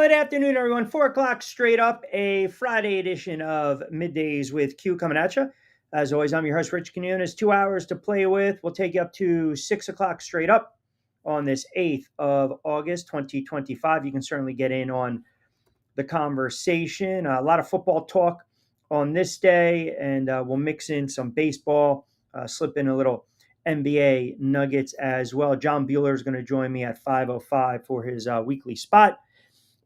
Good afternoon, everyone. 4 o'clock straight up, a Friday edition of Middays with Q coming at you. As always, I'm your host, Rich Quiñones. 2 hours to play with. We'll take you up to 6 o'clock straight up on this 8th of August, 2025. You can certainly get in on the conversation. A lot of football talk on this day, and we'll mix in some baseball, slip in a little NBA nuggets as well. John Bueller is going to join me at 5:05 for his weekly spot.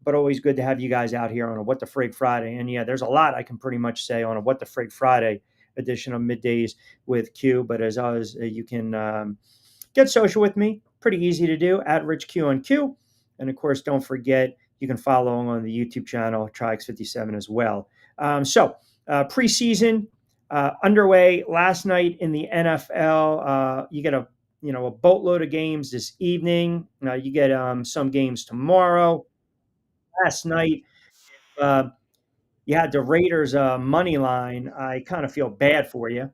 But always good to have you guys out here on a What the Frig Friday. And yeah, there's a lot I can pretty much say on a What the Frig Friday edition of Middays with Q. But as always, you can get social with me. Pretty easy to do at Rich Q on Q. And of course, don't forget, you can follow along on the YouTube channel, TriX57 as well. Preseason underway last night in the NFL. You get a boatload of games this evening. You get some games tomorrow. Last night, uh, you had the Raiders money line. I kind of feel bad for you,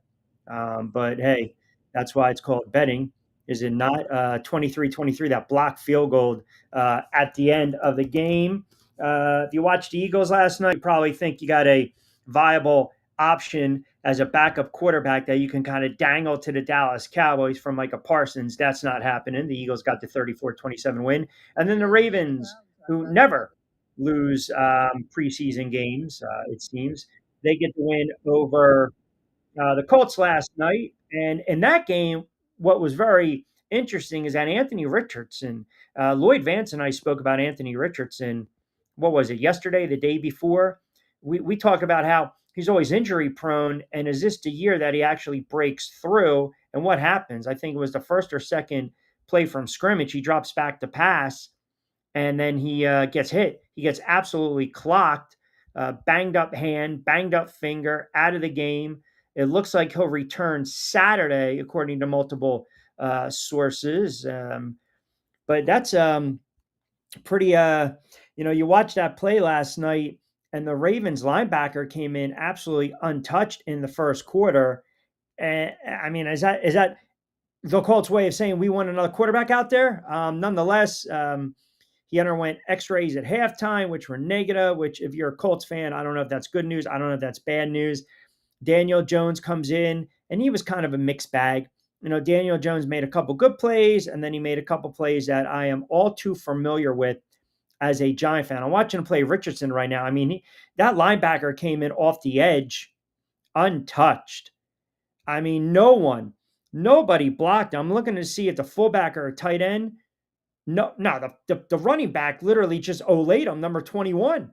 but hey, that's why it's called betting, is it not? 23-23, that blocked field goal at the end of the game. If you watched the Eagles last night, you probably think you got a viable option as a backup quarterback that you can kind of dangle to the Dallas Cowboys from Micah Parsons. That's not happening. The Eagles got the 34-27 win. And then the Ravens, who never lose preseason games, it seems, they get the win over the Colts last night. And in that game, what was very interesting is that Anthony Richardson, Lloyd Vance and I spoke about Anthony Richardson, what was it, yesterday, the day before? We talk about how he's always injury prone. And is this the year that he actually breaks through? And what happens? I think it was the first or second play from scrimmage. He drops back to pass and then he gets hit. He gets absolutely clocked, banged up hand, banged up finger, out of the game. It looks like he'll return Saturday, according to multiple sources. But that's pretty, you watched that play last night, and the Ravens linebacker came in absolutely untouched in the first quarter. And I mean, is that the Colts' way of saying we want another quarterback out there? Nonetheless, he underwent x-rays at halftime, which were negative, which if you're a Colts fan, I don't know if that's good news. I don't know if that's bad news. Daniel Jones comes in, and he was kind of a mixed bag. Daniel Jones made a couple good plays, and then he made a couple plays that I am all too familiar with as a Giant fan. I'm watching him play Richardson right now. I mean, that linebacker came in off the edge untouched. I mean, nobody blocked him. I'm looking to see if the fullback or a tight end. No, the running back literally just olayed him, number 21.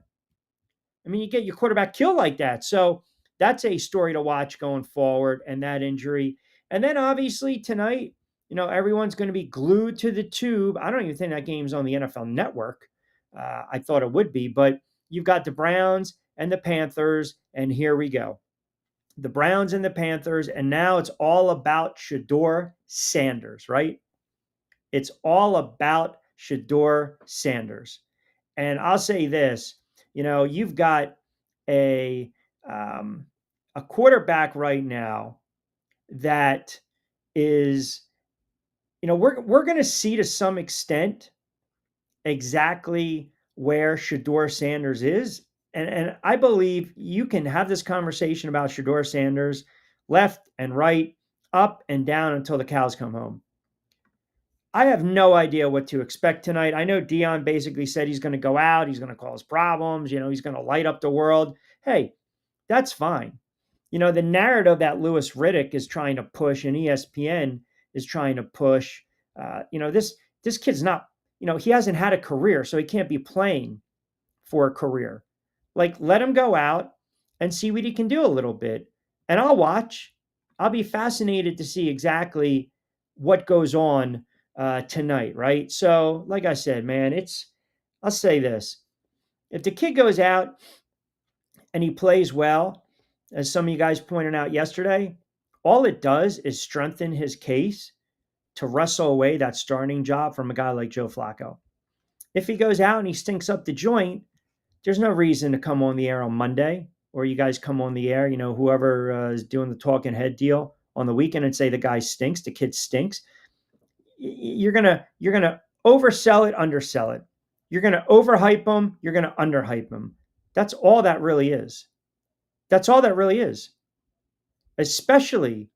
I mean, you get your quarterback killed like that. So that's a story to watch going forward, and that injury. And then obviously tonight, everyone's going to be glued to the tube. I don't even think that game's on the NFL Network. I thought it would be, but you've got the Browns and the Panthers, and here we go. The Browns and the Panthers, and now it's all about Shedeur Sanders, right? It's all about Shedeur Sanders. And I'll say this, you've got a quarterback right now that is, we're going to see to some extent exactly where Shedeur Sanders is. And I believe you can have this conversation about Shedeur Sanders left and right, up and down until the cows come home. I have no idea what to expect tonight. I know Dion basically said he's going to go out. He's going to cause problems. He's going to light up the world. Hey, that's fine. The narrative that Louis Riddick is trying to push and ESPN is trying to push, this kid's not, he hasn't had a career, so he can't be playing for a career. Like, let him go out and see what he can do a little bit. And I'll watch. I'll be fascinated to see exactly what goes on tonight, right? So, like I said, man, I'll say this. If the kid goes out and he plays well, as some of you guys pointed out yesterday, all it does is strengthen his case to wrestle away that starting job from a guy like Joe Flacco. If he goes out and he stinks up the joint, there's no reason to come on the air on Monday, or you guys come on the air, whoever is doing the talking head deal on the weekend and say the guy stinks, the kid stinks. You're gonna oversell it, undersell it. You're going to overhype them, you're going to underhype them. That's all that really is. That's all that really is. Especially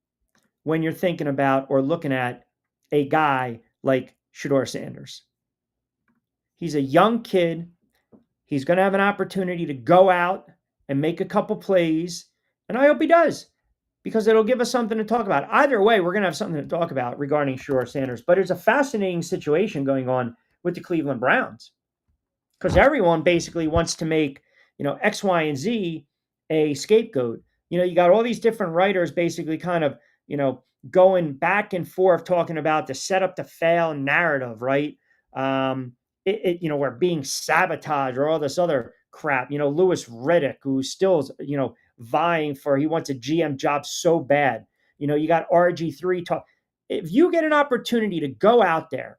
when you're thinking about or looking at a guy like Shador Sanders. He's a young kid. He's going to have an opportunity to go out and make a couple plays. And I hope he does because it'll give us something to talk about. Either way, we're going to have something to talk about regarding Shador Sanders. But it's a fascinating situation going on with the Cleveland Browns because everyone basically wants to make, X, Y, and Z a scapegoat. You got all these different writers basically kind of, going back and forth talking about the set up to fail narrative, right? We're being sabotaged or all this other crap. Lewis Riddick, who's still, vying for, he wants a GM job so bad. You got RG3 talk. If you get an opportunity to go out there,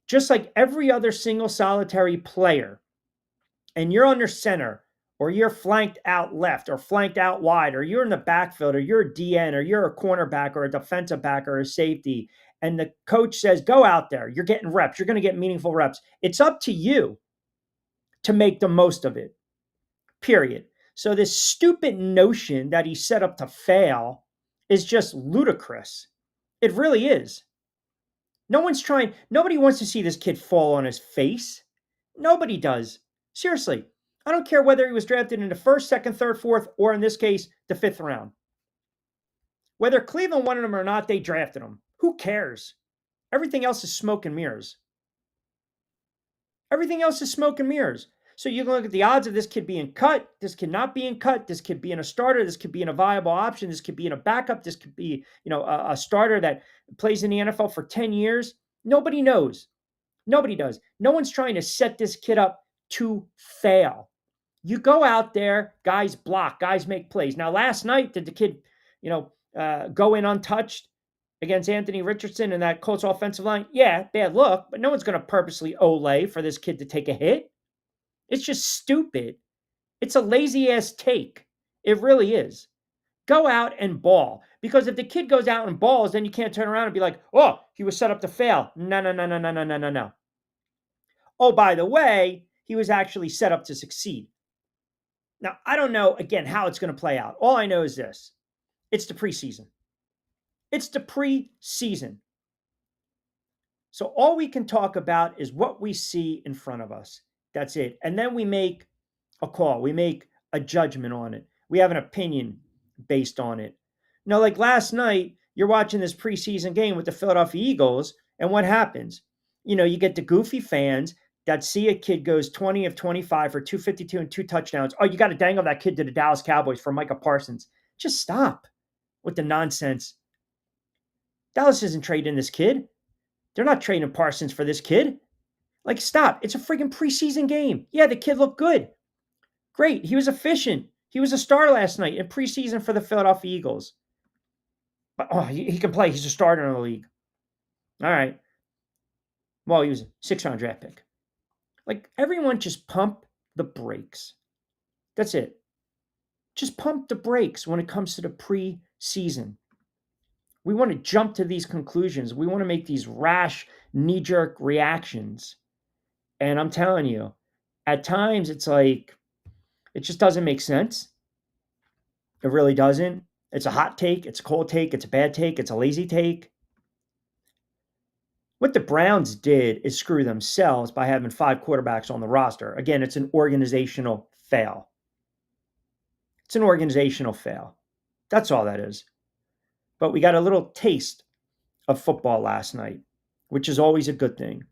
just like every other single solitary player, and you're under center, or you're flanked out left, or flanked out wide, or you're in the backfield, or you're a DN, or you're a cornerback, or a defensive back, or a safety, and the coach says, go out there, you're getting reps, you're going to get meaningful reps. It's up to you to make the most of it, period. So this stupid notion that he's set up to fail is just ludicrous. It really is. Nobody wants to see this kid fall on his face. Nobody does. Seriously. I don't care whether he was drafted in the first, second, third, fourth, or in this case, the fifth round. Whether Cleveland wanted him or not, they drafted him. Who cares? Everything else is smoke and mirrors. Everything else is smoke and mirrors. So you can look at the odds of this kid being cut, this kid not being cut, this kid being a starter, this could be in a viable option, this could be in a backup, this could be, a starter that plays in the NFL for 10 years. Nobody knows. Nobody does. No one's trying to set this kid up to fail. You go out there, guys block, guys make plays. Now, last night, did the kid, go in untouched against Anthony Richardson and that Colts offensive line? Yeah, bad look, but no one's going to purposely Olay for this kid to take a hit. It's just stupid. It's a lazy ass take. It really is. Go out and ball. Because if the kid goes out and balls, then you can't turn around and be like, oh, he was set up to fail. No, no, no, no, no, no, no, no, no. Oh, by the way, he was actually set up to succeed. Now, I don't know, again, how it's going to play out. All I know is this. It's the preseason. It's the preseason. So all we can talk about is what we see in front of us. That's it. And then we make a call. We make a judgment on it. We have an opinion based on it. Now, like last night, you're watching this preseason game with the Philadelphia Eagles, and what happens? You get the goofy fans that see a kid goes 20 of 25 for 252 and 2 touchdowns. Oh, you got to dangle that kid to the Dallas Cowboys for Micah Parsons. Just stop with the nonsense. Dallas isn't trading this kid. They're not trading Parsons for this kid. Like, stop. It's a freaking preseason game. Yeah, the kid looked good. Great. He was efficient. He was a star last night in preseason for the Philadelphia Eagles. But, he can play. He's a starter in the league. All right. Well, he was a 6th-round draft pick. Like, everyone just pump the brakes. That's it. Just pump the brakes when it comes to the preseason. We want to jump to these conclusions. We want to make these rash, knee-jerk reactions. And I'm telling you, at times it's like, it just doesn't make sense. It really doesn't. It's a hot take. It's a cold take. It's a bad take. It's a lazy take. What the Browns did is screw themselves by having 5 quarterbacks on the roster. Again, it's an organizational fail. It's an organizational fail. That's all that is. But we got a little taste of football last night, which is always a good thing.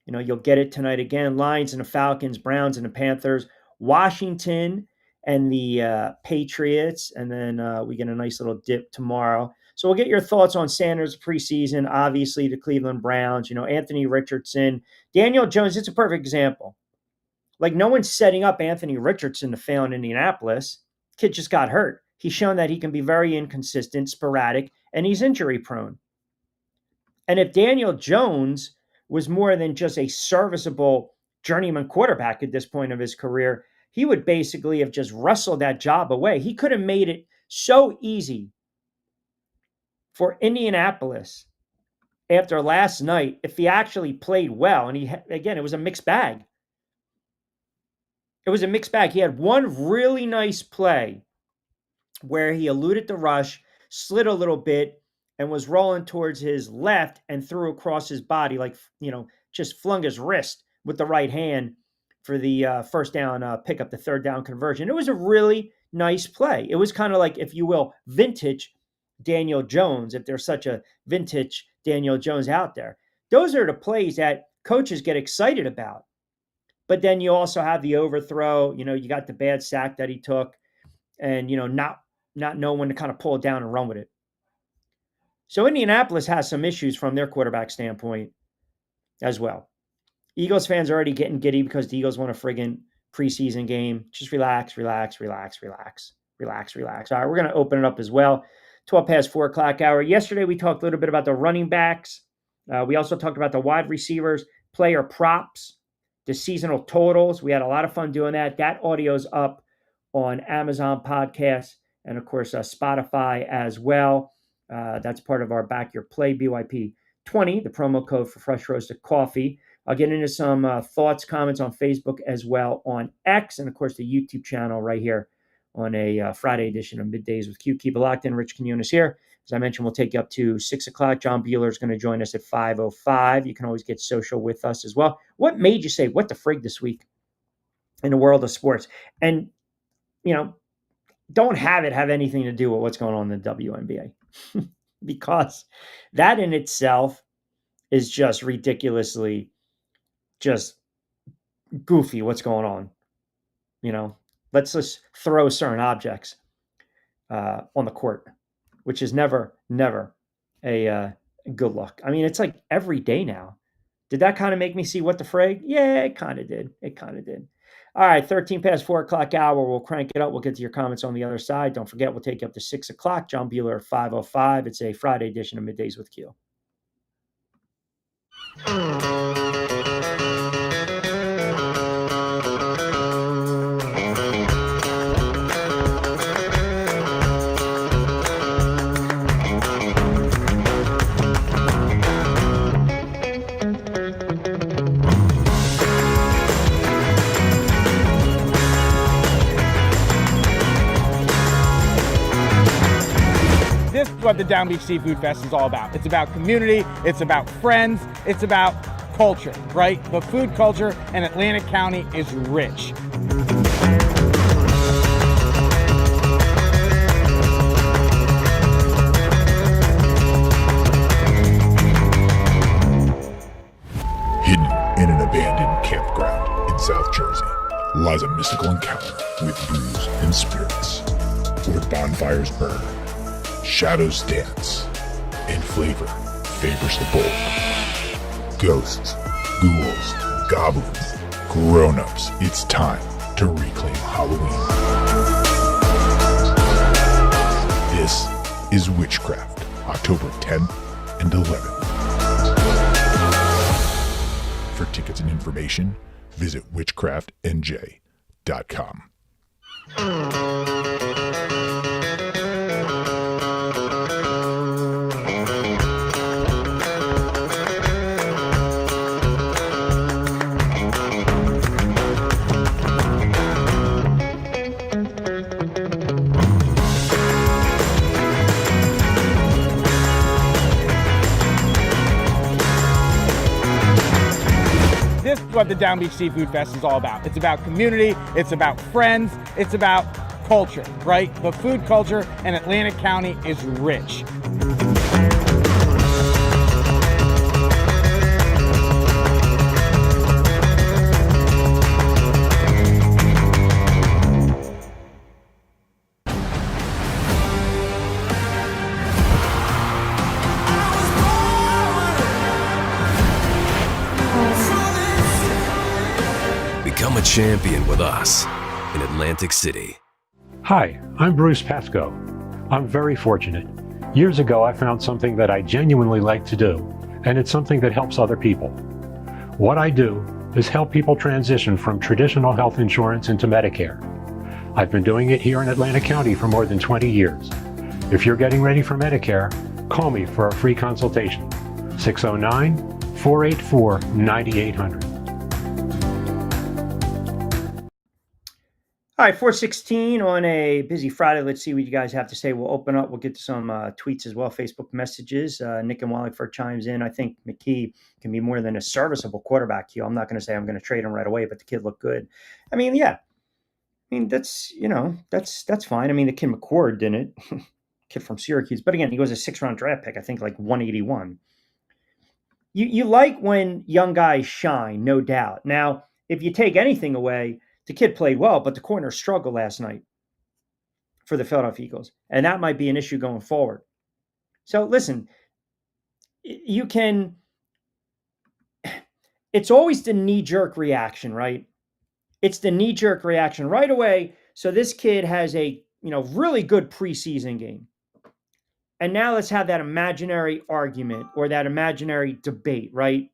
You'll get it tonight again. Lions and the Falcons, Browns and the Panthers, Washington and the Patriots, and then we get a nice little dip tomorrow. So we'll get your thoughts on Sanders preseason, obviously the Cleveland Browns, Anthony Richardson, Daniel Jones. It's a perfect example. Like, no one's setting up Anthony Richardson to fail in Indianapolis. Kid just got hurt. He's shown that he can be very inconsistent, sporadic, and he's injury prone. And if Daniel Jones was more than just a serviceable journeyman quarterback at this point of his career, he would basically have just wrestled that job away. He could have made it so easy for Indianapolis after last night, if he actually played well, and again, it was a mixed bag. It was a mixed bag. He had one really nice play where he eluded the rush, slid a little bit, and was rolling towards his left and threw across his body, like, just flung his wrist with the right hand for the first down pick up, the third down conversion. It was a really nice play. It was kind of like, if you will, vintage Daniel Jones, if there's such a vintage Daniel Jones out there. Those are the plays that coaches get excited about. But then you also have the overthrow. You got the bad sack that he took, and not know when to kind of pull it down and run with it. So Indianapolis has some issues from their quarterback standpoint as well. Eagles fans are already getting giddy because the Eagles won a friggin' preseason game. Just relax, relax, relax, relax, relax, relax. All right, we're going to open it up as well. 12 past 4 o'clock hour. Yesterday, we talked a little bit about the running backs. We also talked about the wide receivers, player props, the seasonal totals. We had a lot of fun doing that. That audio's up on Amazon Podcasts and, of course, Spotify as well. That's part of our Back Your Play BYP20, the promo code for Fresh Roasted Coffee. I'll get into some thoughts, comments on Facebook as well on X, and, of course, the YouTube channel right here on a Friday edition of Middays with Q. Keep it locked in. Rich Quiñones here. As I mentioned, we'll take you up to 6 o'clock. John Bueller is going to join us at 5:05. You can always get social with us as well. What made you say, what the frig this week in the world of sports? And, don't have anything to do with what's going on in the WNBA. Because that in itself is just ridiculously just goofy what's going on. Let's just throw certain objects on the court, which is never a good look. I mean, it's like every day now. Did that kind of make me see what the frig? Yeah, it kind of did. All right, 13 past 4 o'clock hour. We'll crank it up. We'll get to your comments on the other side. Don't forget, we'll take you up to 6 o'clock. John Bueller at 5:05. It's a Friday edition of Middays with Q. This is what the Down Beach Seafood Fest is all about. It's about community, it's about friends, it's about culture, right? The food culture in Atlantic County is rich. Hidden in an abandoned campground in South Jersey lies a mystical encounter with booze and spirits, where bonfires burn, shadows dance, and flavor favors the bold. Ghosts, ghouls, goblins, grown-ups, it's time to reclaim Halloween. This is Witchcraft, October 10th and 11th. For tickets and information, visit witchcraftnj.com. This is what the Down Beach Seafood Fest is all about. It's about community, it's about friends, it's about culture, right? The food culture in Atlantic County is rich. Become a champion with us in Atlantic City. Hi, I'm Bruce Pascoe. I'm very fortunate. Years ago, I found something that I genuinely like to do, and it's something that helps other people. What I do is help people transition from traditional health insurance into Medicare. I've been doing it here in Atlantic County for more than 20 years. If you're getting ready for Medicare, call me for a free consultation. 609 484 9800. All right, 416 on a busy Friday. Let's see what you guys have to say. We'll open up. We'll get to some tweets as well, Facebook messages. Nick and Wallingford chimes in. I think McKee can be more than a serviceable quarterback. I'm not going to say I'm going to trade him right away, but the kid looked good. I mean, yeah. I mean, that's fine. I mean, the kid McCord didn't. Kid from Syracuse. But again, he was a 6th-round draft pick, I think like 181. You like when young guys shine, no doubt. Now, if you take anything away, the kid played well, but the corner struggled last night for the Philadelphia Eagles. And that might be an issue going forward. So listen, it's always the knee-jerk reaction, right? It's the knee-jerk reaction right away. So this kid has a really good preseason game. And now let's have that imaginary argument or that imaginary debate, right?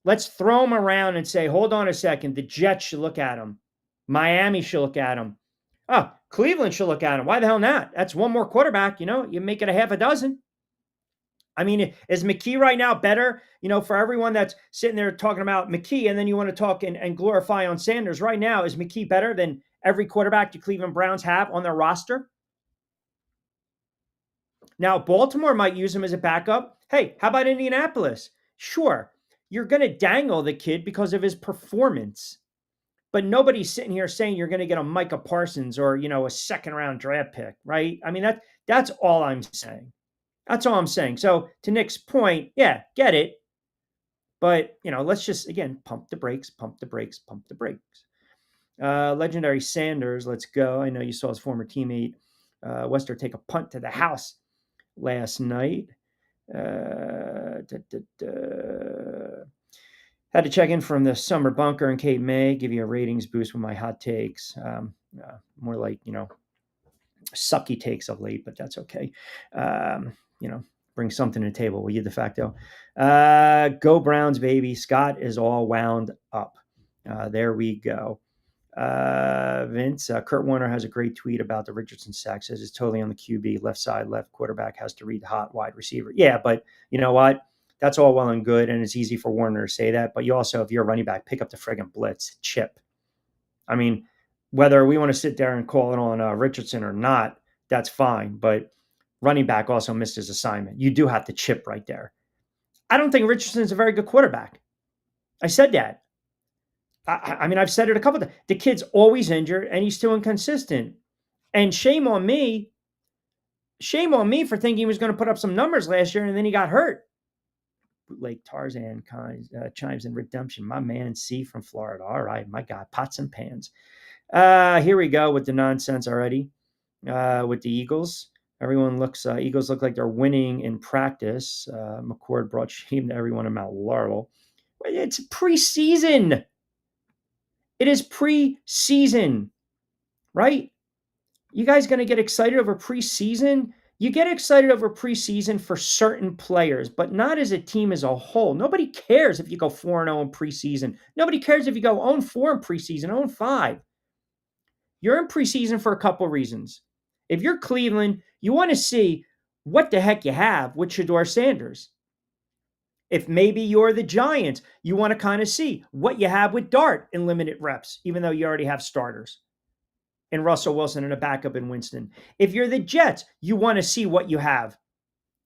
Let's throw him around and say, hold on a second, the Jets should look at him. Miami should look at him. Oh, Cleveland should look at him. Why the hell not? That's one more quarterback, you make it a half a dozen. I mean, is McKee right now better, for everyone that's sitting there talking about McKee and then you want to talk and glorify on Sanders right now, is McKee better than every quarterback the Cleveland Browns have on their roster? Now, Baltimore might use him as a backup. Hey, how about Indianapolis? Sure, you're going to dangle the kid because of his performance. But nobody's sitting here saying you're going to get a Micah Parsons or, a 2nd-round draft pick, right? I mean, that's all I'm saying. That's all I'm saying. So to Nick's point, yeah, get it. But, let's just, again, pump the brakes, pump the brakes, pump the brakes. Legendary Sanders, let's go. I know you saw his former teammate, Wester, take a punt to the house last night. Had to check in from the summer bunker in Cape May, give you a ratings boost with my hot takes. More like, sucky takes of late, but that's okay. Bring something to the table, will you, de facto? Go Browns, baby. Scott is all wound up. There we go. Vince, Kurt Warner has a great tweet about the Richardson sack. Says it's totally on the QB, left side, left quarterback has to read the hot wide receiver. Yeah, but you know what? That's all well and good, and it's easy for Warner to say that. But you also, if you're a running back, pick up the friggin' blitz, chip. I mean, whether we want to sit there and call it on Richardson or not, that's fine. But running back also missed his assignment. You do have to chip right there. I don't think Richardson's a very good quarterback. I said that. I mean, I've said it a couple of times. The kid's always injured, and he's too inconsistent. And shame on me for thinking he was going to put up some numbers last year, and then he got hurt. Bootleg Tarzan chimes in redemption. My man C from Florida. All right, my God, pots and pans. Here we go with the nonsense already. With the Eagles, Eagles look like they're winning in practice. McCord brought shame to everyone in Mount Laurel. It's preseason. It is preseason, right? You guys going to get excited over preseason? You get excited over preseason for certain players, but not as a team as a whole. Nobody cares if you go 4-0 in preseason. Nobody cares if you go 0-4 in preseason, 0-5. You're in preseason for a couple reasons. If you're Cleveland, you want to see what the heck you have with Shedeur Sanders. If maybe you're the Giants, you want to kind of see what you have with Dart in limited reps, even though you already have starters in Russell Wilson and a backup in Winston. If you're the Jets, you want to see what you have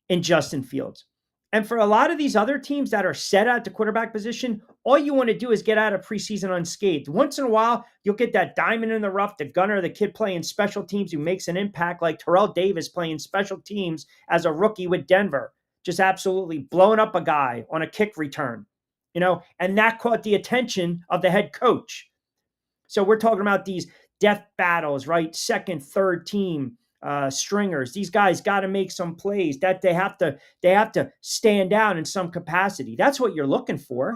in Justin Fields. And for a lot of these other teams that are set at the quarterback position, all you want to do is get out of preseason unscathed. Once in a while, you'll get that diamond in the rough, the gunner, the kid playing special teams who makes an impact, like Terrell Davis playing special teams as a rookie with Denver, just absolutely blowing up a guy on a kick return, and that caught the attention of the head coach. So we're talking about these death battles, right? Second, third team stringers. These guys got to make some plays. That they have to stand out in some capacity. That's what you're looking for.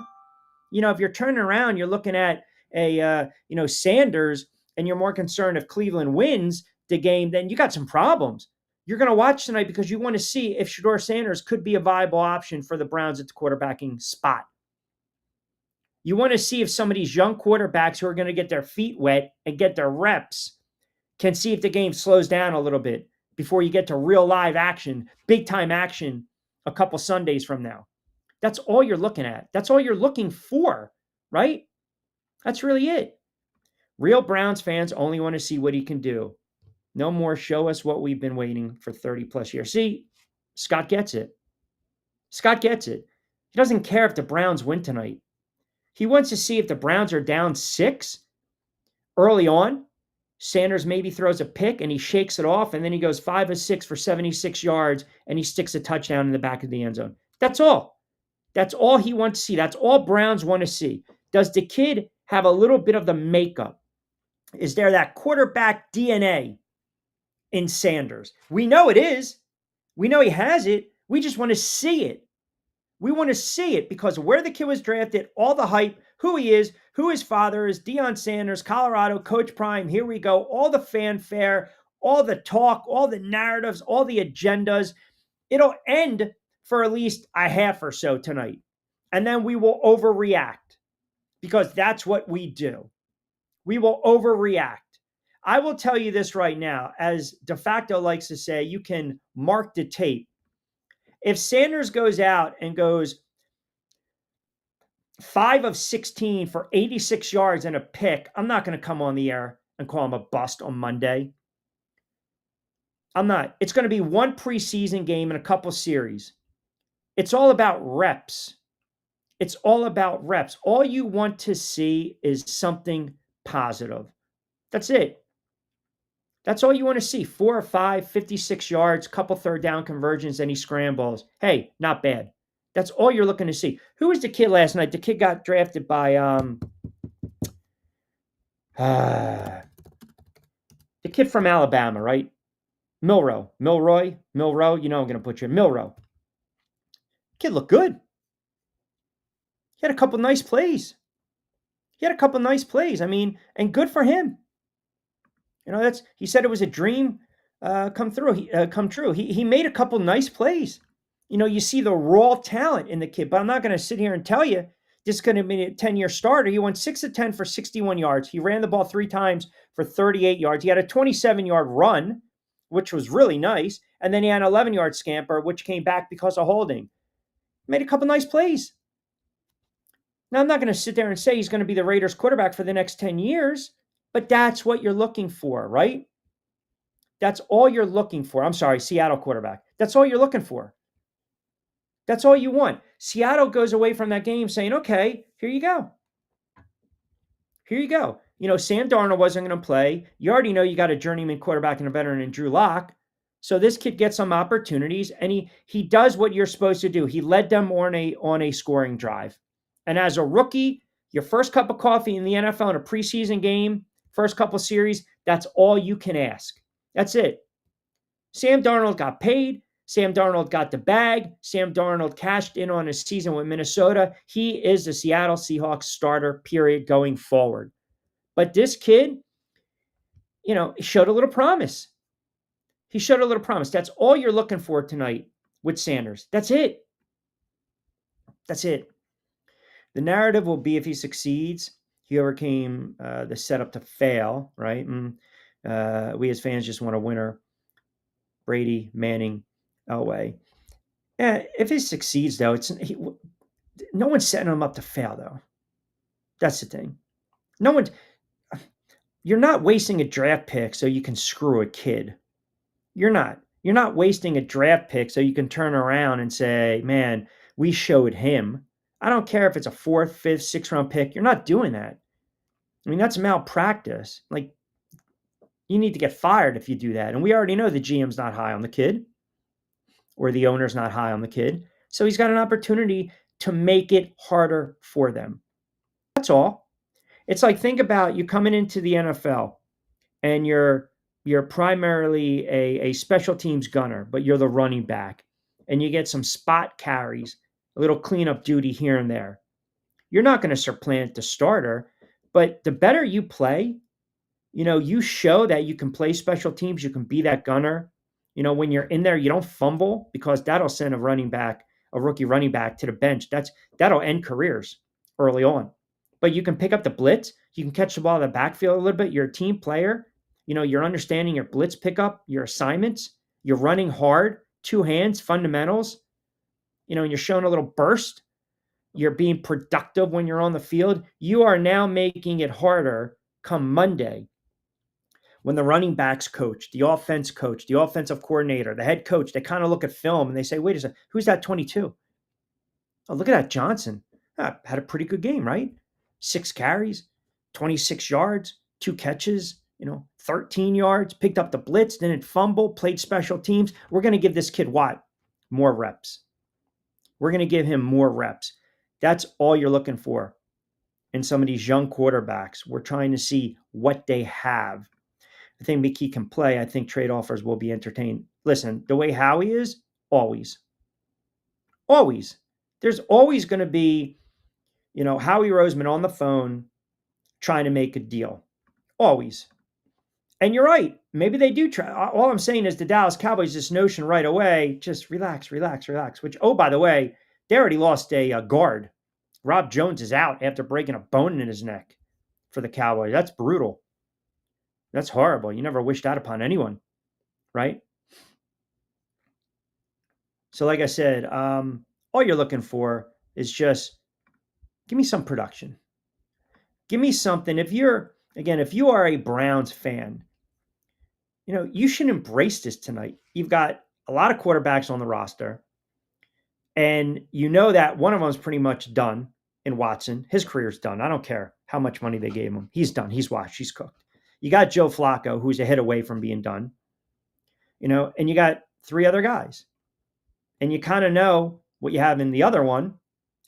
If you're turning around, you're looking at a Sanders, and you're more concerned if Cleveland wins the game, then you got some problems. You're going to watch tonight because you want to see if Shedeur Sanders could be a viable option for the Browns at the quarterbacking spot. You want to see if some of these young quarterbacks who are going to get their feet wet and get their reps can see if the game slows down a little bit before you get to real live action, big time action a couple Sundays from now. That's all you're looking at. That's all you're looking for, right? That's really it. Real Browns fans only want to see what he can do. No more show us what we've been waiting for 30 plus years. See, Scott gets it. Scott gets it. He doesn't care if the Browns win tonight. He wants to see if the Browns are down 6 early on. Sanders maybe throws a pick and he shakes it off, and then he goes 5 of 6 for 76 yards and he sticks a touchdown in the back of the end zone. That's all. That's all he wants to see. That's all Browns want to see. Does the kid have a little bit of the makeup? Is there that quarterback DNA in Sanders? We know it is. We know he has it. We just want to see it. We want to see it because where the kid was drafted, all the hype, who he is, who his father is, Deion Sanders, Colorado, Coach Prime, here we go, all the fanfare, all the talk, all the narratives, all the agendas. It'll end for at least a half or so tonight. And then we will overreact because that's what we do. We will overreact. I will tell you this right now, as De Facto likes to say, you can mark the tape. If Sanders goes out and goes 5 of 16 for 86 yards and a pick, I'm not going to come on the air and call him a bust on Monday. I'm not. It's going to be one preseason game and a couple series. It's all about reps. It's all about reps. All you want to see is something positive. That's it. That's all you want to see. 4 or 5, 56 yards, couple third down conversions, and he scrambles. Hey, not bad. That's all you're looking to see. Who was the kid last night? The kid got drafted by the kid from Alabama, right? Milrow. You know I'm going to put you. Milrow. Kid looked good. He had a couple nice plays. I mean, and good for him. You know, he said it was a dream come true. He made a couple nice plays. You know, you see the raw talent in the kid, but I'm not going to sit here and tell you this is going to be a 10-year starter. He went 6 of 10 for 61 yards. He ran the ball 3 times for 38 yards. He had a 27-yard run, which was really nice. And then he had an 11-yard scamper, which came back because of holding. Made a couple nice plays. Now, I'm not going to sit there and say he's going to be the Raiders quarterback for the next 10 years, but that's what you're looking for, right? That's all you're looking for. I'm sorry, Seattle quarterback. That's all you're looking for. That's all you want. Seattle goes away from that game saying, okay, here you go. Here you go. You know, Sam Darnold wasn't going to play. You already know you got a journeyman quarterback and a veteran in Drew Lock. So this kid gets some opportunities, and he does what you're supposed to do. He led them on a scoring drive. And as a rookie, your first cup of coffee in the NFL in a preseason game, first couple series, that's all you can ask. That's it. Sam Darnold got paid. Sam Darnold got the bag. Sam Darnold cashed in on his season with Minnesota. He is the Seattle Seahawks starter, period, going forward. But this kid, you know, showed a little promise. He showed a little promise. That's all you're looking for tonight with Sanders. That's it. That's it. The narrative will be if he succeeds, he overcame the setup to fail, right? We as fans just want a winner. Brady, Manning, Elway. If he succeeds, though, no one's setting him up to fail, though. That's the thing. You're not wasting a draft pick so you can screw a kid. You're not. You're not wasting a draft pick so you can turn around and say, man, we showed him. I don't care if it's a 4th, 5th, 6th round pick. You're not doing that. I mean, that's malpractice. Like, you need to get fired if you do that. And we already know the GM's not high on the kid or the owner's not high on the kid. So he's got an opportunity to make it harder for them. That's all. It's like, think about you coming into the NFL and you're primarily a special teams gunner, but you're the running back and you get some spot carries, a little cleanup duty here and there. You're not going to supplant the starter, but the better you play, you know, you show that you can play special teams, you can be that gunner. You know, when you're in there, you don't fumble because that'll send a rookie running back to the bench. That'll end careers early on. But you can pick up the blitz, you can catch the ball in the backfield a little bit. You're a team player. You know, you're understanding your blitz pickup, your assignments, you're running hard, 2 hands, fundamentals. You know, and you're showing a little burst you're being productive when you're on the field, you are now making it harder come Monday when the running backs coach, the offensive coordinator, the head coach, they kind of look at film and they say, wait a second, who's that 22? Oh, look at that Johnson. Had a pretty good game, right? 6 carries, 26 yards, 2 catches, 13 yards, picked up the blitz, didn't fumble, played special teams. We're going to give this kid what? More reps. We're going to give him more reps. That's all you're looking for in some of these young quarterbacks. We're trying to see what they have. I think Mickey can play. I think trade offers will be entertained. Listen, the way Howie is, always. There's always going to be, Howie Roseman on the phone trying to make a deal. Always. And you're right. Maybe they do try. All I'm saying is the Dallas Cowboys, this notion right away, just relax, which, oh, by the way, they already lost a guard. Rob Jones is out after breaking a bone in his neck for the Cowboys. That's brutal. That's horrible. You never wish that upon anyone, right? So like I said, all you're looking for is just give me some production. Give me something. If you are a Browns fan, you should embrace this tonight. You've got a lot of quarterbacks on the roster, and you know that one of them is pretty much done in Watson. His career's done. I don't care how much money they gave him. He's done. He's washed. He's cooked. You got Joe Flacco, who's a hit away from being done, and you got 3 other guys. And you kind of know what you have in the other one.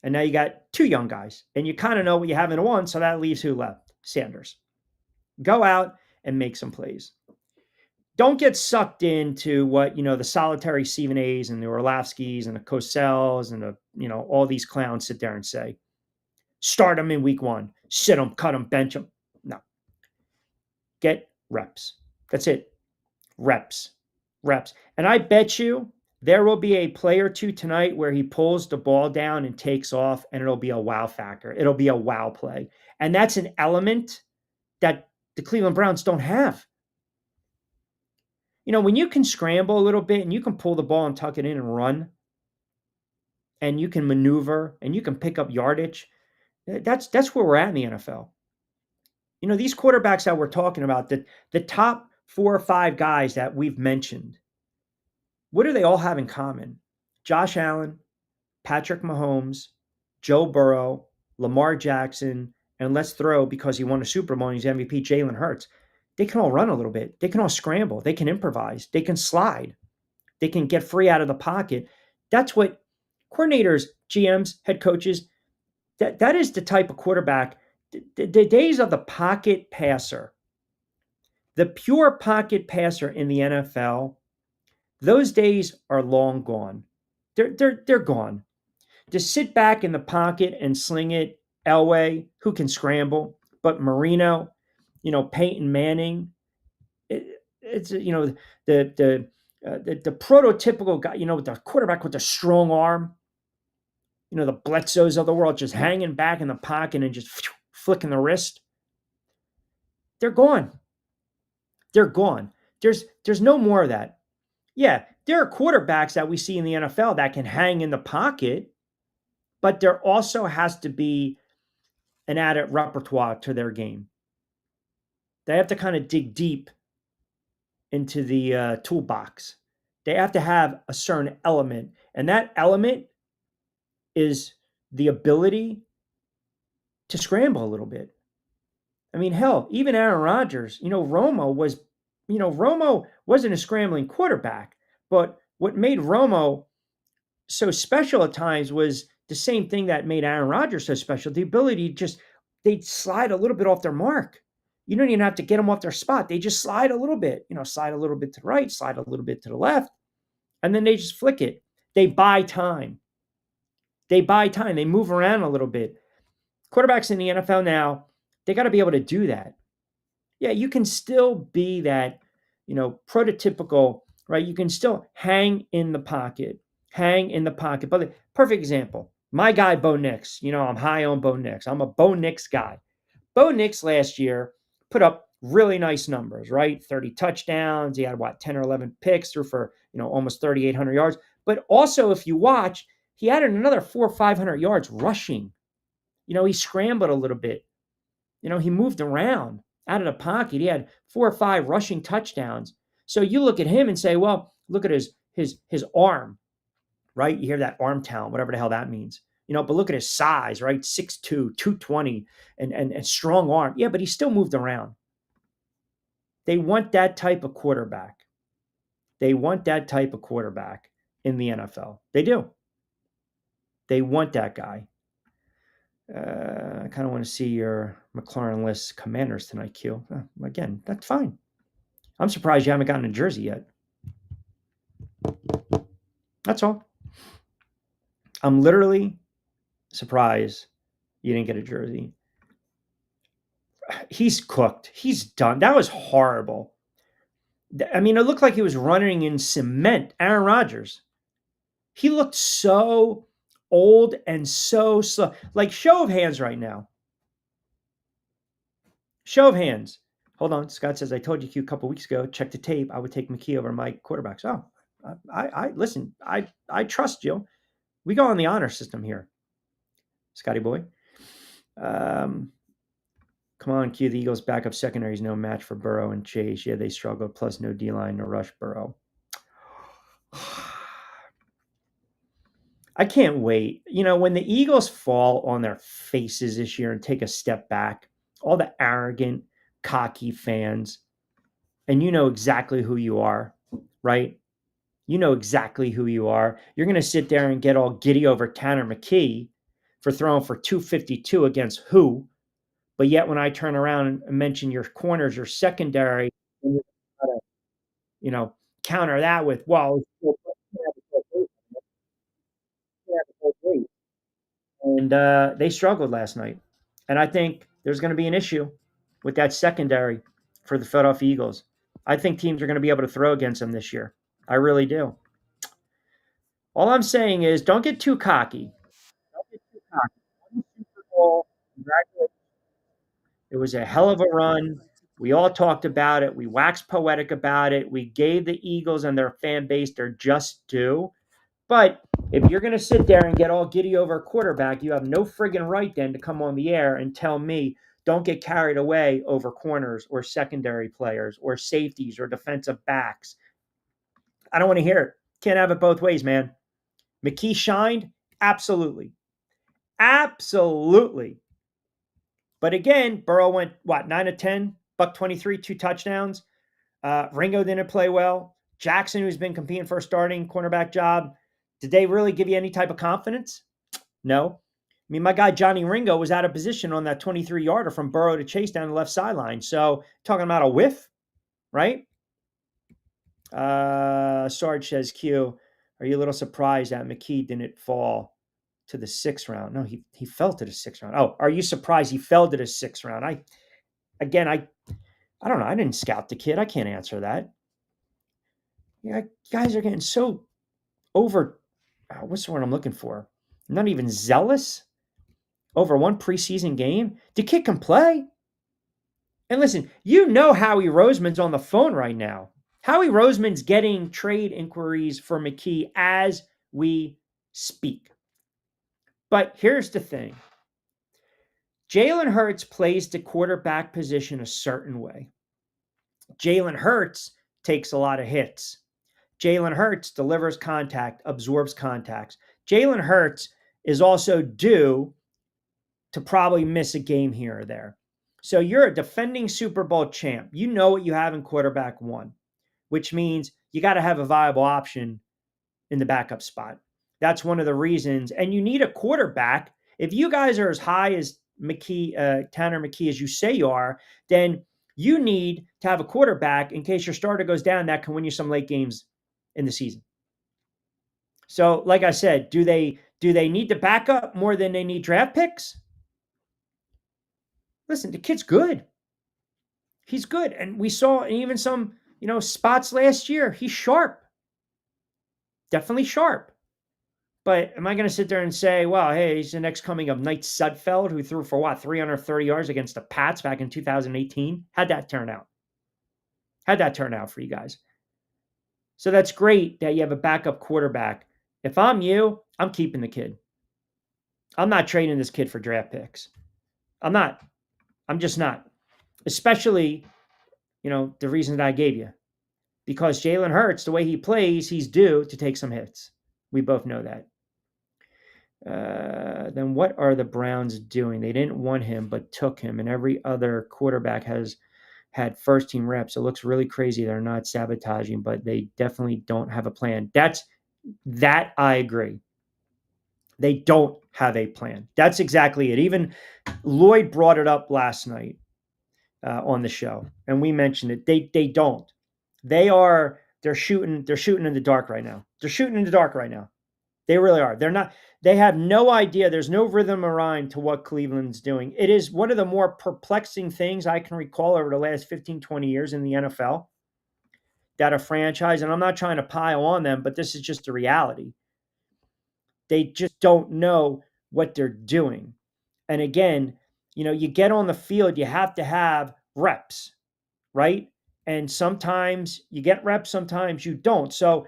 And now you got 2 young guys. And you kind of know what you have in one. So that leaves who left? Sanders. Go out and make some plays. Don't get sucked into what, the solitary Stephen A's and the Orlovskis and the Coselles and the, all these clowns sit there and say. Start them in week 1. Sit them, cut them, bench them. No. Get reps. That's it. Reps. And I bet you there will be a play or two tonight where he pulls the ball down and takes off, and it'll be a wow factor. It'll be a wow play. And that's an element that the Cleveland Browns don't have. When you can scramble a little bit and you can pull the ball and tuck it in and run, and you can maneuver and you can pick up yardage, that's where we're at in the NFL. These quarterbacks that we're talking about, the top 4 or 5 guys that we've mentioned, what do they all have in common? Josh Allen, Patrick Mahomes, Joe Burrow, Lamar Jackson, and let's throw, because he won a Super Bowl and he's MVP, Jalen Hurts. They can all run a little bit. They can all scramble. They can improvise. They can slide. They can get free out of the pocket. That's what coordinators, GMs, head coaches, that is the type of quarterback. The days of the pocket passer, the pure pocket passer in the NFL, those days are long gone. They're gone. To sit back in the pocket and sling it, Elway, who can scramble, but Marino, Peyton Manning, it's the prototypical guy, the quarterback with the strong arm, the Bledsoes of the world just hanging back in the pocket and just flicking the wrist. They're gone. There's no more of that. Yeah, there are quarterbacks that we see in the NFL that can hang in the pocket, but there also has to be an added repertoire to their game. They have to kind of dig deep into the toolbox. They have to have a certain element, and that element is the ability to scramble a little bit. I mean, hell, even Aaron Rodgers, Romo wasn't a scrambling quarterback, but what made Romo so special at times was the same thing that made Aaron Rodgers so special, the ability to they'd slide a little bit off their mark. You don't even have to get them off their spot. They just slide a little bit, slide a little bit to the right, slide a little bit to the left, and then they just flick it. They buy time. They move around a little bit. Quarterbacks in the NFL now, they got to be able to do that. Yeah, you can still be that, prototypical, right? You can still hang in the pocket. But the perfect example, my guy, Bo Nix, I'm high on Bo Nix. I'm a Bo Nix guy. Bo Nix last year put up really nice numbers, right? 30 touchdowns. He had 10 or 11 picks, threw for, almost 3,800 yards. But also, if you watch, He added another 400 or 500 yards rushing. He scrambled a little bit. He moved around out of the pocket. He had 4 or 5 rushing touchdowns. So you look at him and say, well, look at his arm, right? You hear that arm talent, whatever the hell that means. But look at his size, right? 6'2", 220, and strong arm. Yeah, but he still moved around. They want that type of quarterback. They want that type of quarterback in the NFL. They do. They want that guy. I kind of want to see your McLaurin list Commanders tonight, Q. Again, that's fine. I'm surprised you haven't gotten a jersey yet. That's all. I'm literally surprised you didn't get a jersey. He's cooked. He's done. That was horrible. I mean, it looked like he was running in cement. Aaron Rodgers. He looked so old and so slow. Like, show of hands right now. Show of hands. Hold on. Scott says, I told you a couple weeks ago, check the tape. I would take McKee over my quarterbacks. Oh, I listen, I trust you. We go on the honor system here. Scotty boy. Come on, Q. The Eagles' backup secondary is no match for Burrow and Chase. Yeah, they struggled. Plus, no D-line, no rush Burrow. I can't wait. When the Eagles fall on their faces this year and take a step back, all the arrogant, cocky fans, and you know exactly who you are, right? You know exactly who you are. You're going to sit there and get all giddy over Tanner McKee for throwing for 252 against who? But yet when I turn around and mention your corners, your secondary, and you're counter that with, well, and they struggled last night. And I think there's going to be an issue with that secondary for the Philadelphia Eagles. I think teams are going to be able to throw against them this year. I really do. All I'm saying is don't get too cocky. Don't get too cocky. Super Bowl, congratulations. It was a hell of a run. We all talked about it. We waxed poetic about it. We gave the Eagles and their fan base their just due. But if you're going to sit there and get all giddy over a quarterback, you have no friggin' right then to come on the air and tell me don't get carried away over corners or secondary players or safeties or defensive backs. I don't want to hear it. Can't have it both ways, man. McKee shined? Absolutely. Absolutely. But again, Burrow went, 9 of 10, buck 23, 2 touchdowns. Ringo didn't play well. Jackson, who's been competing for a starting cornerback job, did they really give you any type of confidence? No. I mean, my guy Johnny Ringo was out of position on that 23-yarder from Burrow to Chase down the left sideline. So talking about a whiff, right? Sarge says, Q, are you a little surprised that McKee didn't fall to the 6th round? No, he fell to the 6th round. Oh, are you surprised he fell to the 6th round? I don't know. I didn't scout the kid. I can't answer that. Yeah, guys are getting so over, what's the word I'm looking for? Not even zealous over one preseason game. The kid can play. And listen, Howie Roseman's on the phone right now. Howie Roseman's getting trade inquiries for McKee as we speak. But here's the thing. Jalen Hurts plays the quarterback position a certain way. Jalen Hurts takes a lot of hits. Jalen Hurts delivers contact, absorbs contacts. Jalen Hurts is also due to probably miss a game here or there. So you're a defending Super Bowl champ. You know what you have in quarterback one, which means you got to have a viable option in the backup spot. That's one of the reasons. And you need a quarterback. If you guys are as high as Tanner McKee as you say you are, then you need to have a quarterback in case your starter goes down that can win you some late games in the season. So, like I said, do they need the backup more than they need draft picks? Listen, the kid's good. He's good. And we saw even some, spots last year. He's sharp. Definitely sharp. But am I going to sit there and say, well, hey, he's the next coming of Knight Sudfeld, who threw for 330 yards against the Pats back in 2018? How'd that turn out? How'd that turn out for you guys? So that's great that you have a backup quarterback If I'm you, I'm keeping the kid. I'm not trading this kid for draft picks. I'm not. I'm just not. Especially, the reason that I gave you. Because Jalen Hurts, the way he plays, he's due to take some hits. We both know that. Then what are the Browns doing? They didn't want him, but took him, and every other quarterback has had first team reps. It looks really crazy. They're not sabotaging, but they definitely don't have a plan. That I agree. They don't have a plan. That's exactly it. Even Lloyd brought it up last night on the show, and we mentioned it. They don't. They're shooting in the dark right now. They're shooting in the dark right now. They really are. They're not. They have no idea. There's no rhythm or rhyme to what Cleveland's doing. It is one of the more perplexing things I can recall over the last 15, 20 years in the NFL, that a franchise, and I'm not trying to pile on them, but this is just the reality. They just don't know what they're doing. And again, you get on the field, you have to have reps, right? And sometimes you get reps, sometimes you don't. So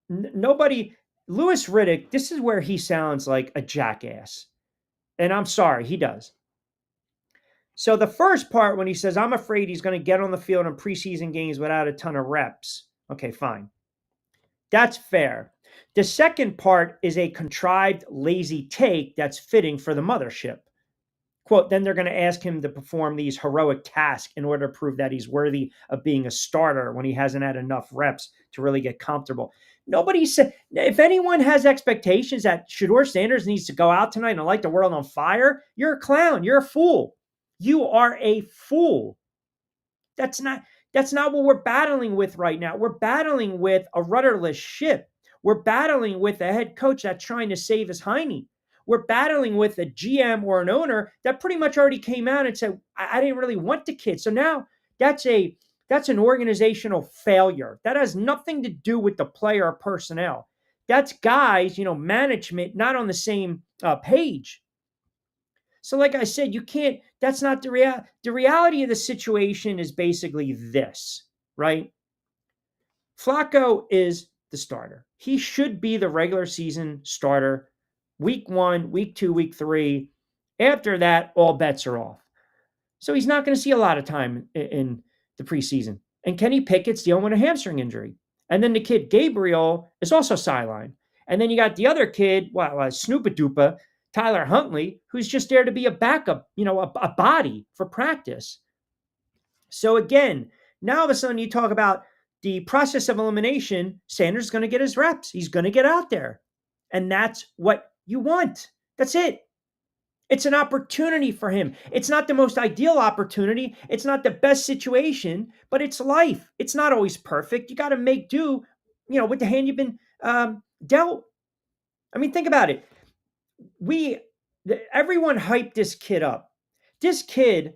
nobody, Louis Riddick, this is where he sounds like a jackass. And I'm sorry, he does. So the first part, when he says, I'm afraid he's going to get on the field in preseason games without a ton of reps. Okay, fine. That's fair. The second part is a contrived, lazy take that's fitting for the mothership. Quote, then they're going to ask him to perform these heroic tasks in order to prove that he's worthy of being a starter when he hasn't had enough reps to really get comfortable. Nobody said, if anyone has expectations that Shedeur Sanders needs to go out tonight and light the world on fire, you're a clown. You're a fool. You are a fool. That's not what we're battling with right now. We're battling with a rudderless ship. We're battling with a head coach that's trying to save his hiney. We're battling with a GM or an owner that pretty much already came out and said, I didn't really want the kid. So now that's an organizational failure. That has nothing to do with the player or personnel. That's guys, management, not on the same page. So like I said, that's not the reality. The reality of the situation is basically this, right? Flacco is the starter. He should be the regular season starter. Week 1, week 2, week 3. After that, all bets are off. So he's not going to see a lot of time in the preseason. And Kenny Pickett's dealing with a hamstring injury. And then the kid Gabriel is also sidelined. And then you got the other kid, Snoopa-Doopa, Tyler Huntley, who's just there to be a backup, a body for practice. So again, now all of a sudden you talk about the process of elimination. Sanders is going to get his reps. He's going to get out there. And that's what you want. That's it. It's an opportunity for him. It's not the most ideal opportunity. It's not the best situation, but it's life. It's not always perfect. You got to make do, with the hand you've been dealt. I mean, think about it. Everyone hyped this kid up. This kid,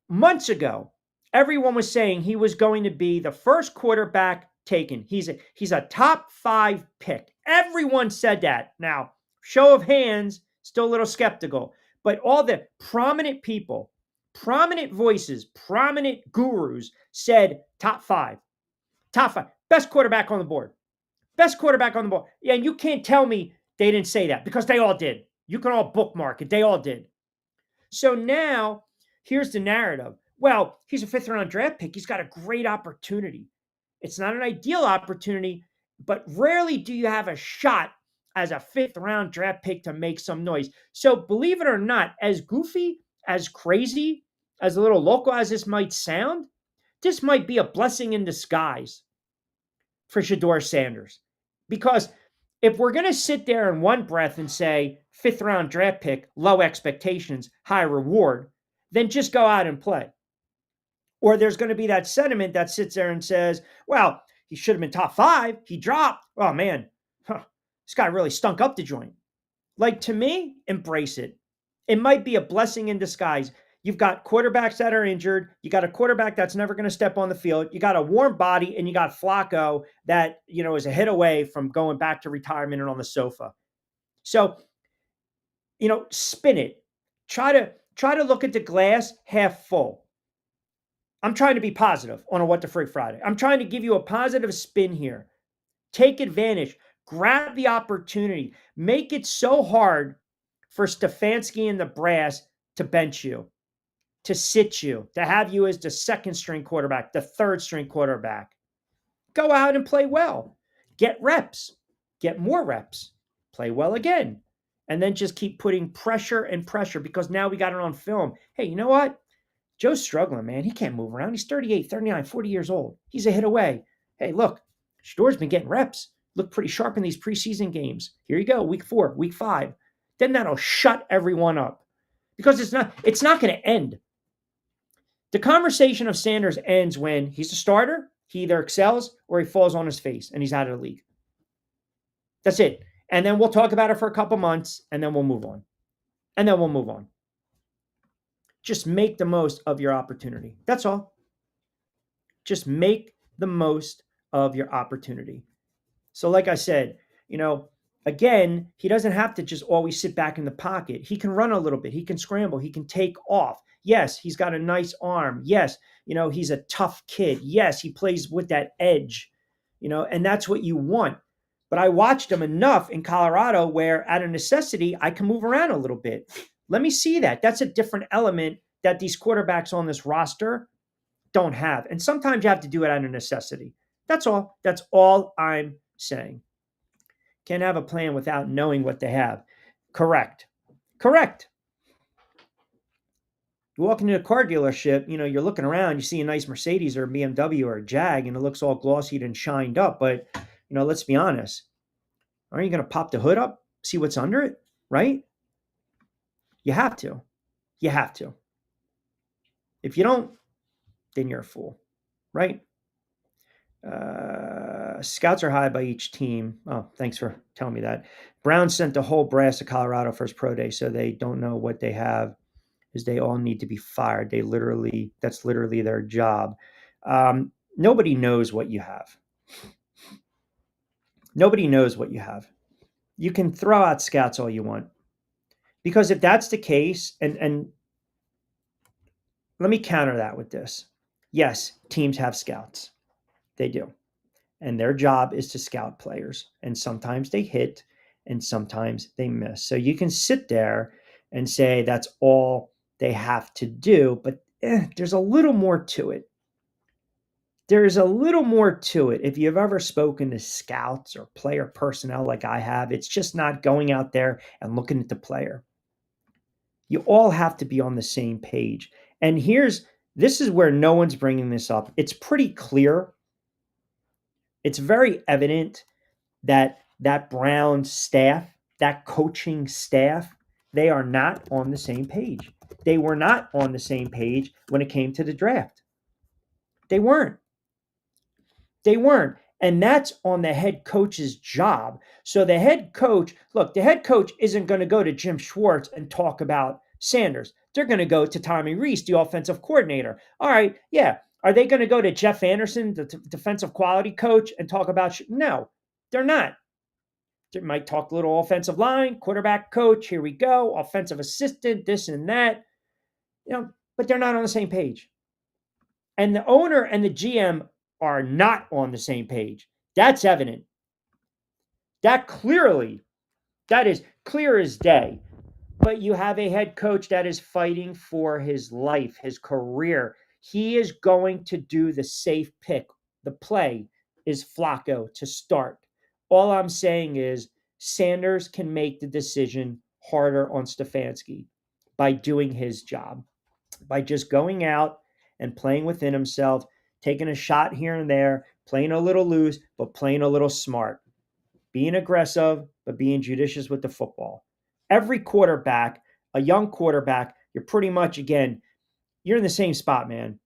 months ago, everyone was saying he was going to be the first quarterback taken. He's a top 5 pick. Everyone said that. Now, show of hands, still a little skeptical. But all the prominent people, prominent voices, prominent gurus said top 5. Top 5. Best quarterback on the board. Best quarterback on the board. Yeah, and you can't tell me they didn't say that, because they all did. You can all bookmark it. They all did. So now, here's the narrative. Well, he's a 5th round draft pick. He's got a great opportunity. It's not an ideal opportunity, but rarely do you have a shot as a 5th round draft pick to make some noise. So believe it or not, as goofy, as crazy, as a little local as this might sound, this might be a blessing in disguise for Shedeur Sanders. Because if we're going to sit there in one breath and say 5th round draft pick, low expectations, high reward, then just go out and play. Or there's going to be that sentiment that sits there and says, well, he should have been top 5. He dropped. Oh, man, this guy really stunk up the joint. Like, to me, embrace it. It might be a blessing in disguise. You've got quarterbacks that are injured. You got a quarterback that's never going to step on the field. You got a warm body, and you got Flacco that, is a hit away from going back to retirement and on the sofa. So, spin it. Try to look at the glass half full. I'm trying to be positive on a What the Frig Friday. I'm trying to give you a positive spin here. Take advantage. Grab the opportunity. Make it so hard for Stefanski and the brass to bench you, to sit you, to have you as the second string quarterback, the third string quarterback. Go out and play well. Get reps. Get more reps. Play well again. And then just keep putting pressure and pressure because now we got it on film. Hey, you know what? Joe's struggling, man. He can't move around. He's 38, 39, 40 years old. He's a hit away. Hey, look, Shador's been getting reps. Looked pretty sharp in these preseason games. Here you go, week 4, week 5. Then that'll shut everyone up because it's not going to end. The conversation of Sanders ends when he's a starter, he either excels or he falls on his face and he's out of the league. That's it. And then we'll talk about it for a couple months and then we'll move on. And then we'll move on. Just make the most of your opportunity. That's all. Just make the most of your opportunity. So like I said, again, he doesn't have to just always sit back in the pocket. He can run a little bit. He can scramble. He can take off. Yes, he's got a nice arm. Yes, he's a tough kid. Yes, he plays with that edge, and that's what you want. But I watched him enough in Colorado where out of necessity, I can move around a little bit. Let me see that. That's a different element that these quarterbacks on this roster don't have. And sometimes you have to do it out of necessity. That's all. That's all I'm saying. Can't have a plan without knowing what they have. Correct. You walk into a car dealership, you're looking around, you see a nice Mercedes or a BMW or a Jag, and it looks all glossied and shined up. But, let's be honest. Aren't you going to pop the hood up, see what's under it, right? You have to. You have to. If you don't, then you're a fool, right? Scouts are high by each team. Oh, thanks for telling me that. Brown sent the whole brass to Colorado for his pro day, so they don't know what they have, is they all need to be fired. That's literally their job. Nobody knows what you have. Nobody knows what you have. You can throw out scouts all you want. Because if that's the case, and let me counter that with this. Yes, teams have scouts. They do. And their job is to scout players. And sometimes they hit and sometimes they miss. So you can sit there and say that's all they have to do, but there's a little more to it. There's a little more to it. If you've ever spoken to scouts or player personnel like I have, it's just not going out there and looking at the player. You all have to be on the same page. And this is where no one's bringing this up. It's pretty clear. It's very evident that Brown staff, that coaching staff, they are not on the same page. They were not on the same page when it came to the draft. They weren't. And that's on the head coach's job. So the head coach isn't going to go to Jim Schwartz and talk about Sanders. They're going to go to Tommy Rees, the offensive coordinator. All right, yeah. Are they going to go to Jeff Anderson, the defensive quality coach, and talk about? No, they're not. They might talk a little offensive line, quarterback coach, here we go, offensive assistant, this and that. But they're not on the same page. And the owner and the GM are not on the same page. That's evident. That is clear as day. But you have a head coach that is fighting for his life, his career. He is going to do the safe pick. The play is Flacco to start. All I'm saying is Sanders can make the decision harder on Stefanski by doing his job, by just going out and playing within himself, taking a shot here and there, playing a little loose, but playing a little smart, being aggressive, but being judicious with the football. Every quarterback, a young quarterback, you're pretty much, again, you're in the same spot, man.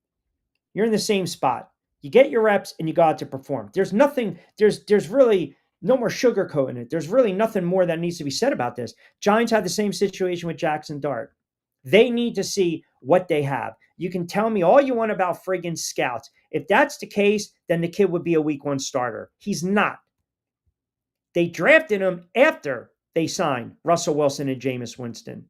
You're in the same spot. You get your reps and you go out to perform. There's really no more sugarcoating it. There's really nothing more that needs to be said about this. Giants had the same situation with Jackson Dart. They need to see what they have. You can tell me all you want about friggin' scouts. If that's the case, then the kid would be a week 1 starter. He's not. They drafted him after they signed Russell Wilson and Jameis Winston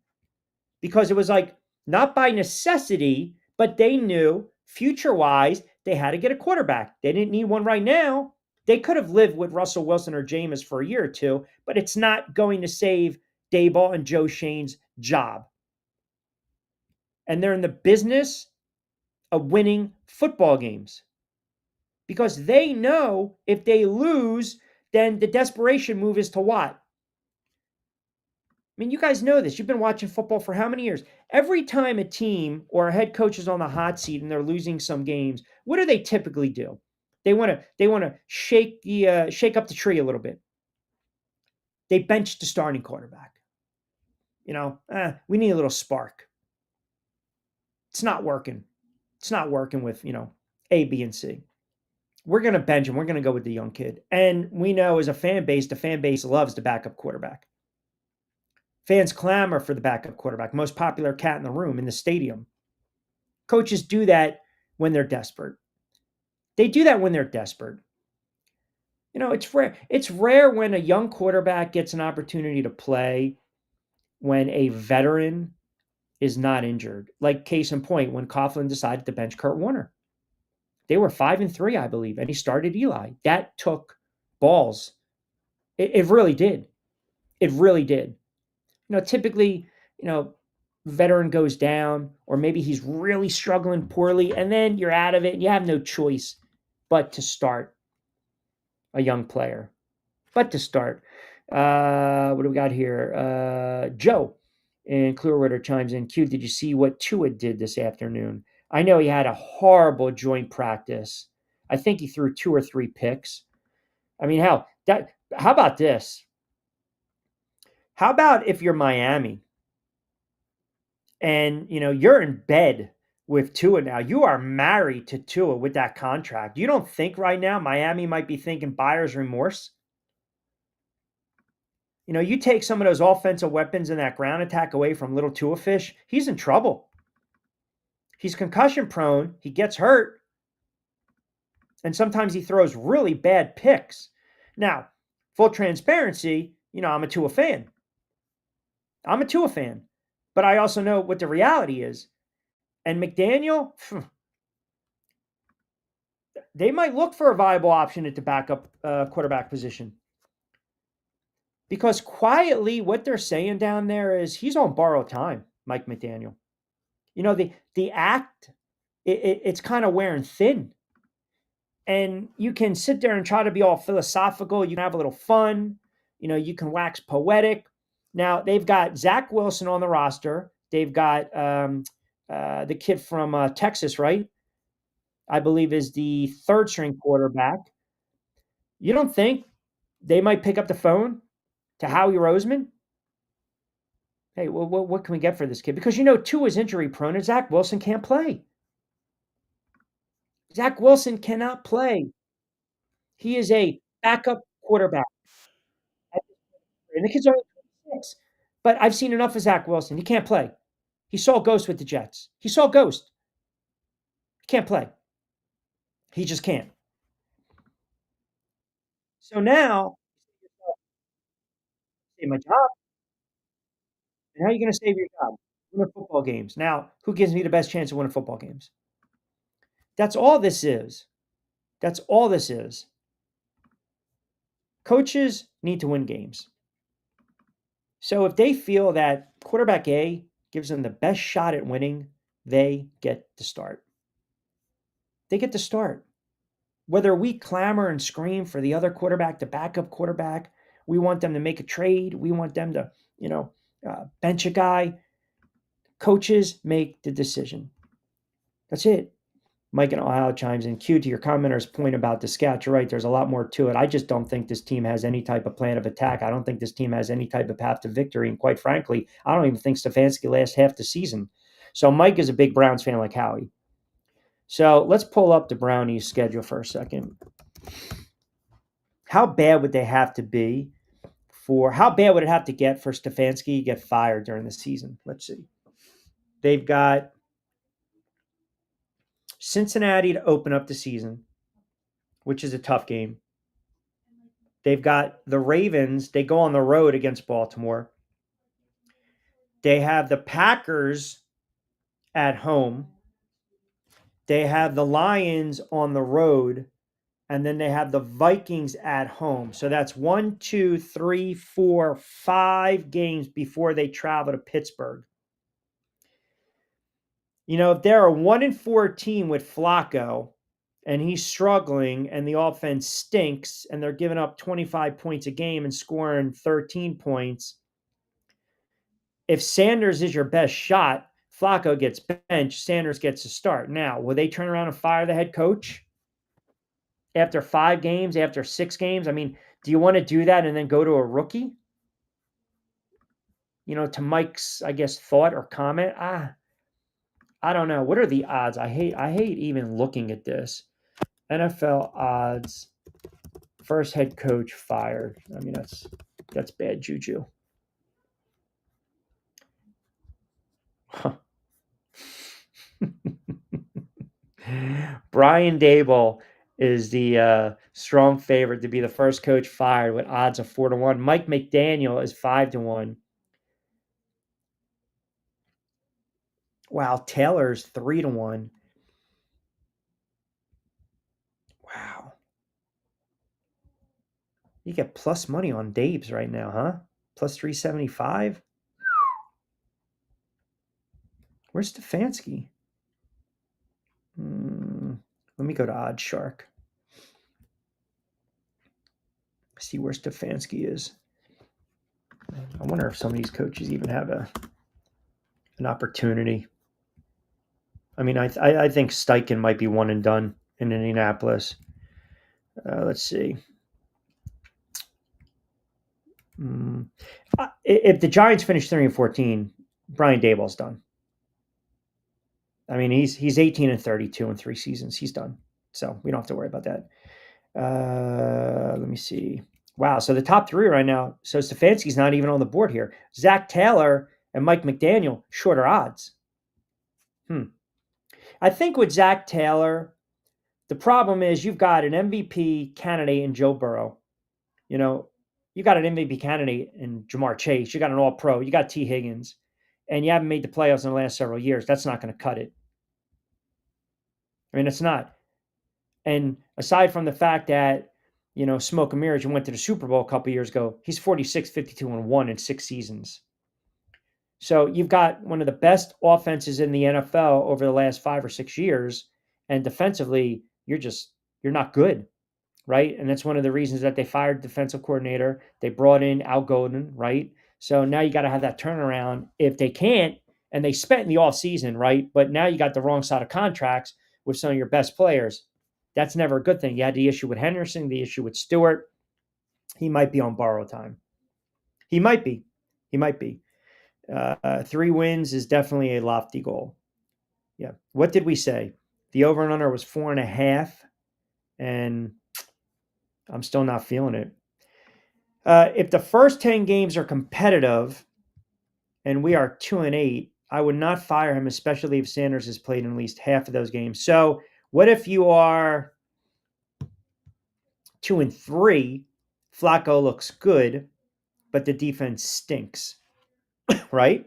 because it was like not by necessity, but they knew future-wise they had to get a quarterback. They didn't need one right now, They could have lived with Russell Wilson or Jameis for a year or two, but it's not going to save Daboll and Joe Shane's job. And they're in the business of winning football games because they know if they lose, then the desperation move is to what? I mean, you guys know this. You've been watching football for how many years? Every time a team or a head coach is on the hot seat and they're losing some games, what do they typically do? They want to shake up the tree a little bit. They bench the starting quarterback. We need a little spark. It's not working. It's not working with A, B, and C. We're going to bench him. We're going to go with the young kid. And we know as a fan base, the fan base loves the backup quarterback. Fans clamor for the backup quarterback, most popular cat in the room in the stadium. Coaches do that when they're desperate. They do that when they're desperate. It's rare. It's rare when a young quarterback gets an opportunity to play when a veteran is not injured. Like case in point, when Coughlin decided to bench Kurt Warner. They were 5-3, I believe, and he started Eli. That took balls. It really did. It really did. Typically, veteran goes down, or maybe he's really struggling poorly, and then you're out of it, and you have no choice but to start a young player. But to start. What do we got here? Joe in Clearwater chimes in. Q, did you see what Tua did this afternoon? I know he had a horrible joint practice. I think he threw 2 or 3 picks. I mean, how about this? How about if you're Miami and you're in bed with Tua now? You are married to Tua with that contract. You don't think right now Miami might be thinking buyer's remorse? You take some of those offensive weapons in that ground attack away from little Tua Fish, he's in trouble. He's concussion prone. He gets hurt. And sometimes he throws really bad picks. Now, full transparency, I'm a Tua fan. But I also know what the reality is. And McDaniel, they might look for a viable option at the backup quarterback position. Because quietly, what they're saying down there is he's on borrowed time, Mike McDaniel. The act, it's kind of wearing thin. And you can sit there and try to be all philosophical. You can have a little fun. You can wax poetic. Now, they've got Zach Wilson on the roster. They've got the kid from Texas, right? I believe is the third string quarterback. You don't think they might pick up the phone to Howie Roseman? Hey, what can we get for this kid? Because Tua is injury prone and Zach Wilson can't play. Zach Wilson cannot play. He is a backup quarterback. And the kid's only 26. But I've seen enough of Zach Wilson. He can't play. He saw Ghost with the Jets. He saw Ghost. He can't play. He just can't. So now, save my job. And how are you going to save your job? Win football games. Now, who gives me the best chance of winning football games? That's all this is. That's all this is. Coaches need to win games. So if they feel that quarterback A gives them the best shot at winning, they get to start. They get to start. Whether we clamor and scream for the other quarterback, the backup quarterback, we want them to make a trade. We want them to, bench a guy. Coaches make the decision. That's it. Mike in Ohio chimes in. Q, to your commenter's point about the scout, you're right. There's a lot more to it. I just don't think this team has any type of plan of attack. I don't think this team has any type of path to victory. And quite frankly, I don't even think Stefanski lasts half the season. So Mike is a big Browns fan like Howie. So let's pull up the Brownies schedule for a second. How bad would they have to be how bad would it have to get for Stefanski to get fired during the season? Let's see. They've got Cincinnati to open up the season, which is a tough game. They've got the Ravens. They go on the road against Baltimore. They have the Packers at home. They have the Lions on the road and then they have the Vikings at home. So that's 1, 2, 3, 4, 5 games before they travel to Pittsburgh. If they're a 1-4 team with Flacco and he's struggling and the offense stinks and they're giving up 25 points a game and scoring 13 points, if Sanders is your best shot, Flacco gets benched, Sanders gets a start. Now, will they turn around and fire the head coach after 5 games, after 6 games? I mean, do you want to do that and then go to a rookie? To Mike's, I guess, thought or comment, I don't know. What are the odds? I hate even looking at this. NFL odds, first head coach fired. I mean, that's bad juju. Huh. Brian Dable is the strong favorite to be the first coach fired with odds of 4-1. Mike McDaniel is 5-1. Wow, Taylor's 3-1. Wow. You get plus money on Dave's right now, huh? Plus 375. Where's Stefanski? Let me go to Odd Shark. See where Stefanski is. I wonder if some of these coaches even have an opportunity. I mean, I think Steichen might be one and done in Indianapolis. Let's see. If the Giants finish 3-14, Brian Dable's done. I mean, he's 18-32 in 3 seasons. He's done. So we don't have to worry about that. Let me see. Wow. So the top 3 right now. So Stefanski's not even on the board here. Zach Taylor and Mike McDaniel, shorter odds. I think with Zach Taylor, the problem is you've got an MVP candidate in Joe Burrow. You got an MVP candidate in Jamar Chase. You got an All-Pro. You got T. Higgins. And you haven't made the playoffs in the last several years. That's not going to cut it. I mean, it's not. And aside from the fact that, smoke and mirrors, you went to the Super Bowl a couple years ago, he's 46, 52-1 in 6 seasons. So you've got one of the best offenses in the NFL over the last 5 or 6 years. And defensively, you're not good, right? And that's one of the reasons that they fired defensive coordinator. They brought in Al Golden, right? So now you got to have that turnaround. If they can't, and they spent in the offseason, right? But now you got the wrong side of contracts with some of your best players. That's never a good thing. You had the issue with Henderson, the issue with Stewart. He might be on borrowed time. He might be. 3 wins is definitely a lofty goal. Yeah. What did we say? The over and under was 4.5, and I'm still not feeling it. If the first 10 games are competitive and we are 2-8, I would not fire him, especially if Sanders has played in at least half of those games. So what if you are 2-3, Flacco looks good, but the defense stinks, right?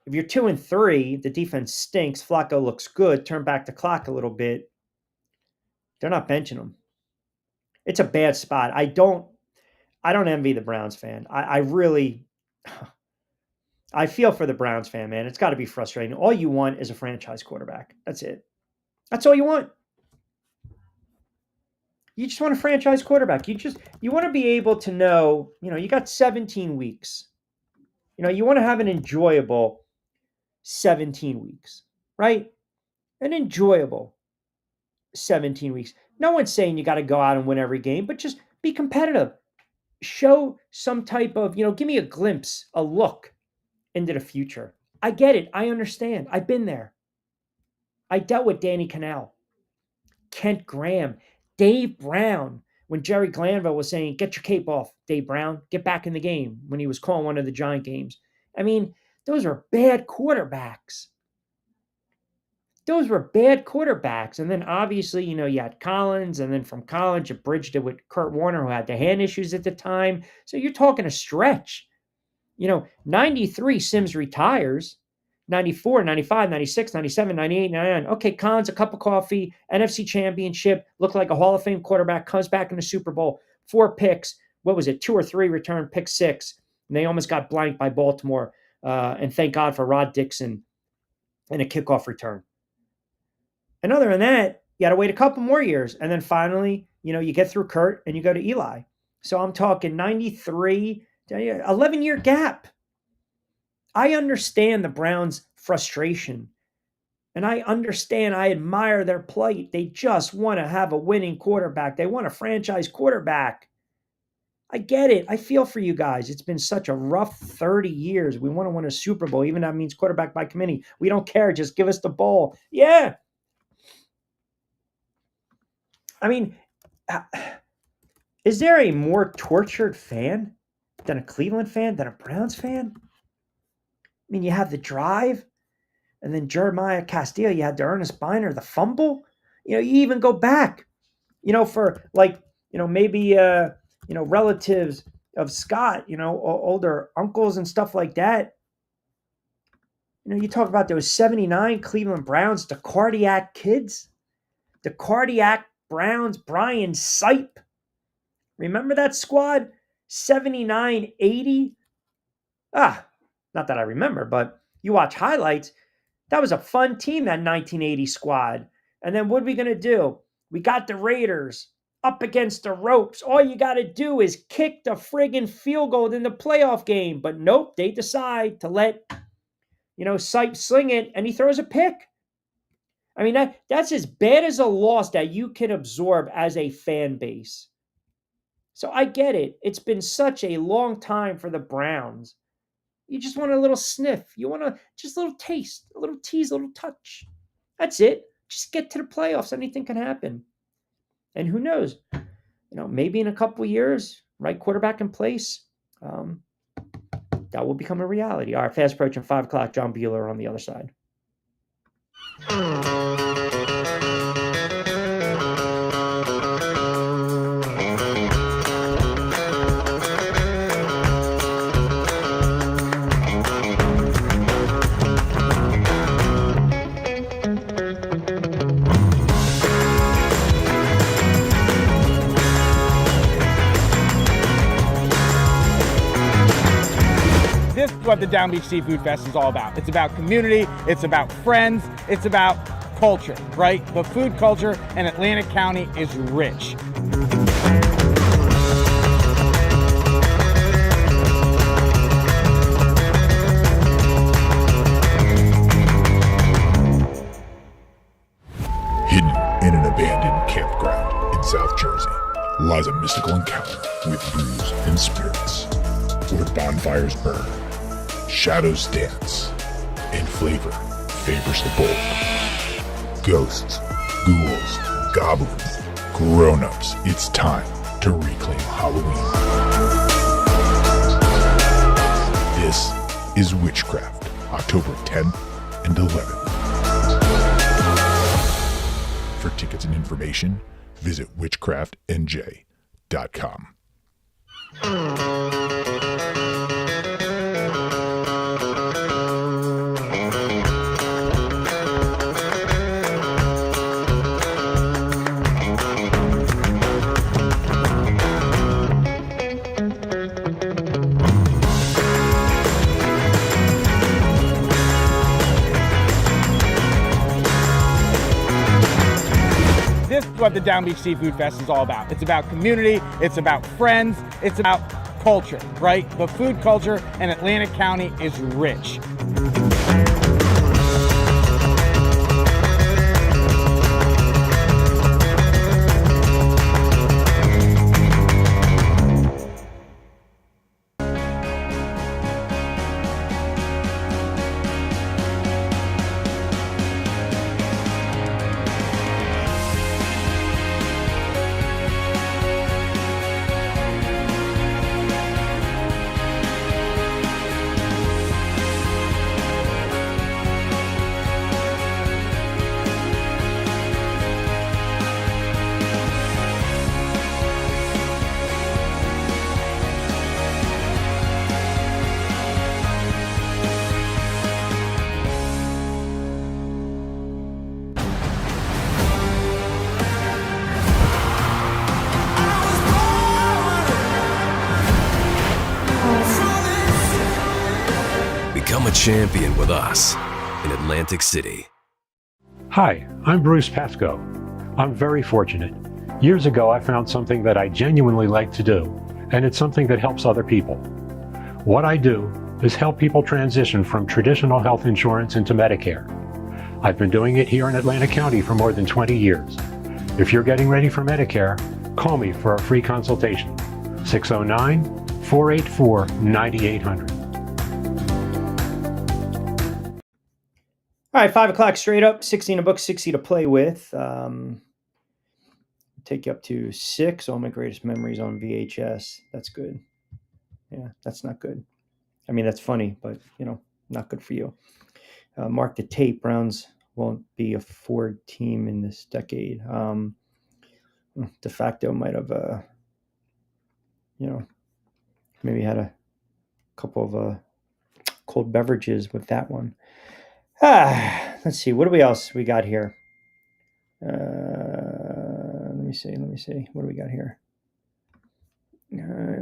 If you're 2-3, the defense stinks, Flacco looks good, turn back the clock a little bit, they're not benching him. It's a bad spot. I don't envy the Browns fan. I really, I feel for the Browns fan, man. It's got to be frustrating. All you want is a franchise quarterback. That's it. That's all you want. You just want a franchise quarterback. You want to be able to know, you got 17 weeks. You want to have an enjoyable 17 weeks, right? An enjoyable 17 weeks. No one's saying you got to go out and win every game, but just be competitive. Show some type of, give me a glimpse, a look into the future. I get it. I understand. I've been there. I dealt with Danny Canal, Kent Graham, Dave Brown, when Jerry Glanville was saying, get your cape off, Dave Brown, get back in the game, when he was calling one of the Giant games. I mean, those are bad quarterbacks. And then obviously, you had Collins, and then from Collins, you bridged it with Kurt Warner, who had the hand issues at the time. So you're talking a stretch. 93, Sims retires. 94, 95, 96, 97, 98, 99. Okay, Collins, a cup of coffee, NFC championship, looked like a Hall of Fame quarterback, comes back in the Super Bowl, 4 picks. What was it? 2 or 3 return, pick 6. And they almost got blanked by Baltimore. And thank God for Rod Dixon and a kickoff return. And other than that, you got to wait a couple more years. And then finally, you get through Kurt and you go to Eli. So I'm talking 93, 11-year gap. I understand the Browns' frustration. And I admire their plight. They just want to have a winning quarterback. They want a franchise quarterback. I get it. I feel for you guys. It's been such a rough 30 years. We want to win a Super Bowl, even if that means quarterback by committee. We don't care. Just give us the ball. Yeah. I mean, is there a more tortured fan than a Cleveland fan, than a Browns fan? I mean, you have the drive, and then Jeremiah Castillo, you had the Ernest Biner, the fumble. You even go back, for maybe, relatives of Scott, older uncles and stuff like that. You talk about those 79 Cleveland Browns, the cardiac kids, the cardiac Browns, Brian Sipe. Remember that squad? 79, 80. Not that I remember, but you watch highlights. That was a fun team, that 1980 squad. And then what are we going to do? We got the Raiders up against the ropes. All you got to do is kick the friggin' field goal in the playoff game. But nope, they decide to let, Sipe sling it, and he throws a pick. I mean, that's as bad as a loss that you can absorb as a fan base. So I get it. It's been such a long time for the Browns. You just want a little sniff. You want just a little taste, a little tease, a little touch. That's it. Just get to the playoffs. Anything can happen. And who knows? Maybe in a couple of years, right quarterback in place, that will become a reality. All right, fast approaching 5 o'clock. John Bueller on the other side. This is what the Down Beach Seafood Fest is all about. It's about community, it's about friends, it's about culture, right? The food culture in Atlantic County is rich. Hidden in an abandoned campground in South Jersey lies a mystical encounter with booze and spirits, where bonfires burn, shadows dance, and flavor favors the bold. Ghosts, ghouls, goblins, grown-ups, it's time to reclaim Halloween. This is Witchcraft, October 10th and 11th. For tickets and information, visit witchcraftnj.com. This is what the Down Beach Seafood Fest is all about. It's about community, it's about friends, it's about culture, right? The food culture in Atlantic County is rich. champion with us in Atlantic City. Hi, I'm Bruce Pascoe. I'm very fortunate. Years ago, I found something that I genuinely like to do, and it's something that helps other people. What I do is help people transition from traditional health insurance into Medicare. I've been doing it here in Atlantic County for more than 20 years. If you're getting ready for Medicare, call me for a free consultation. 609-484-9800. All right, 5 o'clock straight up, 60 in a book, 60 to play with. Take you up to 6. All my greatest memories on VHS. That's good. Yeah, that's not good. I mean, that's funny, but, not good for you. Mark the tape. Browns won't be a Ford team in this decade. De facto might have, maybe had a couple of cold beverages with that one. Let's see. What else we got here? Let me see. What do we got here?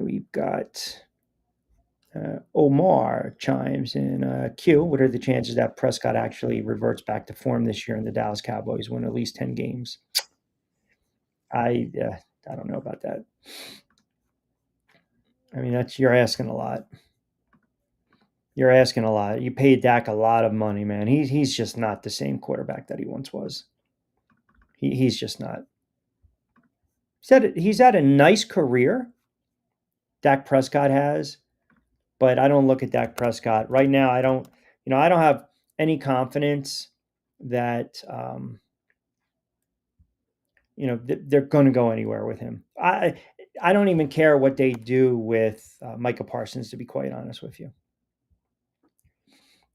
We've got Omar chimes in. Q, what are the chances that Prescott actually reverts back to form this year and the Dallas Cowboys win at least 10 games? I don't know about that. I mean, you're asking a lot. You're asking a lot. You paid Dak a lot of money, man. He's just not the same quarterback that he once was. He's just not. He's had a nice career, Dak Prescott has, but I don't look at Dak Prescott right now. I don't have any confidence that they're going to go anywhere with him. I don't even care what they do with Micah Parsons, to be quite honest with you.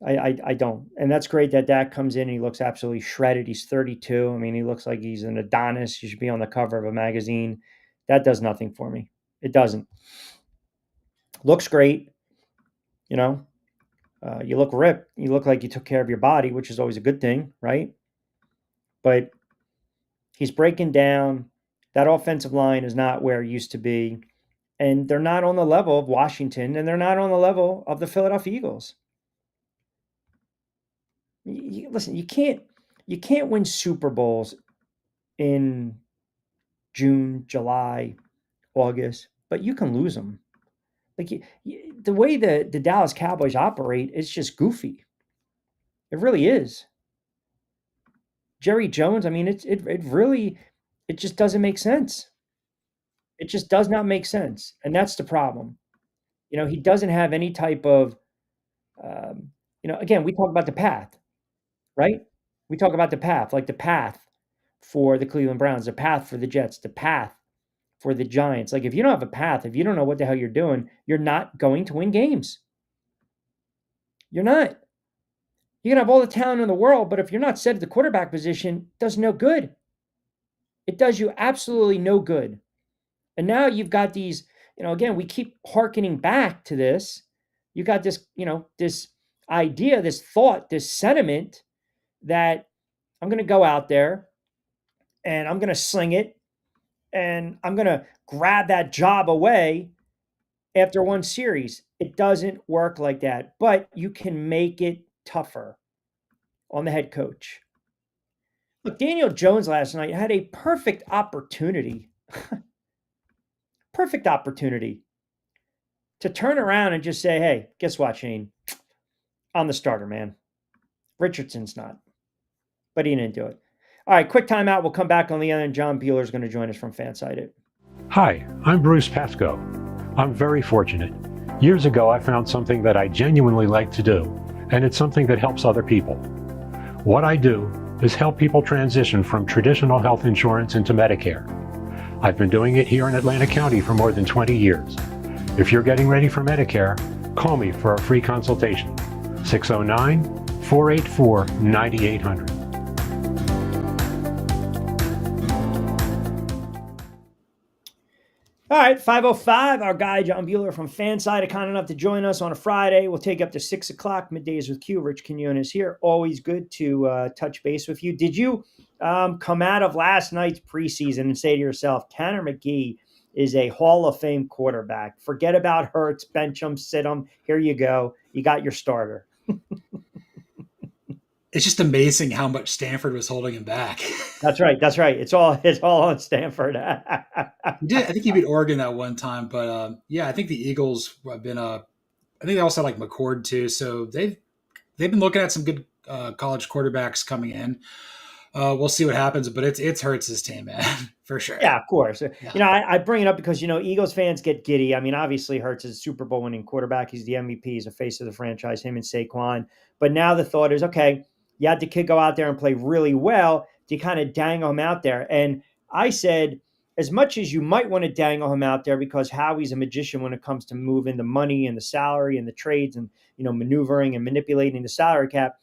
I don't. And that's great that Dak comes in and he looks absolutely shredded. He's 32. I mean, he looks like he's an Adonis. He should be on the cover of a magazine. That does nothing for me. It doesn't. Looks great. You look ripped. You look like you took care of your body, which is always a good thing, right? But he's breaking down. That offensive line is not where it used to be. And they're not on the level of Washington, and they're not on the level of the Philadelphia Eagles. Listen, you can't win Super Bowls in June, July, August, but you can lose them. Like the way the Dallas Cowboys operate is just goofy. It really is. Jerry Jones, I mean, it just doesn't make sense. It just does not make sense, and that's the problem. He doesn't have any type of, again, we talk about the path. Right? We talk about the path, like the path for the Cleveland Browns, the path for the Jets, the path for the Giants. Like if you don't have a path, if you don't know what the hell you're doing, you're not going to win games. You're not. You can have all the talent in the world, but if you're not set at the quarterback position, it does no good. It does you absolutely no good. And now you've got these, again, we keep hearkening back to this. You got this, this idea, this thought, this sentiment that I'm going to go out there and I'm going to sling it and I'm going to grab that job away after one series. It doesn't work like that, but you can make it tougher on the head coach. Look, Daniel Jones last night had a perfect opportunity to turn around and just say, hey, guess what, Shane? I'm the starter, man. Richardson's not. But he didn't do it. All right, quick timeout. We'll come back on the end. John Bueller is going to join us from Fansided. Hi, I'm Bruce Pascoe. I'm very fortunate. Years ago, I found something that I genuinely like to do, and it's something that helps other people. What I do is help people transition from traditional health insurance into Medicare. I've been doing it here in Atlantic County for more than 20 years. If you're getting ready for Medicare, call me for a free consultation. 609-484-9800. All right, 5:05. Our guy, John Bueller from Fansided, kind enough to join us on a Friday. We'll take up to 6 o'clock, Middays with Q. Rich Quiñones here. Always good to touch base with you. Did you come out of last night's preseason and say to yourself, Tanner McGee is a Hall of Fame quarterback? Forget about Hurts, bench him, sit him. Here you go. You got your starter. It's just amazing how much Stanford was holding him back. That's right. That's right. It's all on Stanford. He did. I think he beat Oregon that one time, but yeah, I think the Eagles have been. I think they also had like McCord too, so they've been looking at some good college quarterbacks coming in. We'll see what happens, but it's Hurts' team, man, for sure. Yeah, of course. Yeah, I bring it up because Eagles fans get giddy. I mean, obviously, Hurts is a Super Bowl winning quarterback. He's the MVP. He's the face of the franchise. Him and Saquon. But now the thought is, okay, you had the kid go out there and play really well. Do you kind of dangle him out there? And I said, as much as you might want to dangle him out there because Howie's a magician when it comes to moving the money and the salary and the trades and maneuvering and manipulating the salary cap.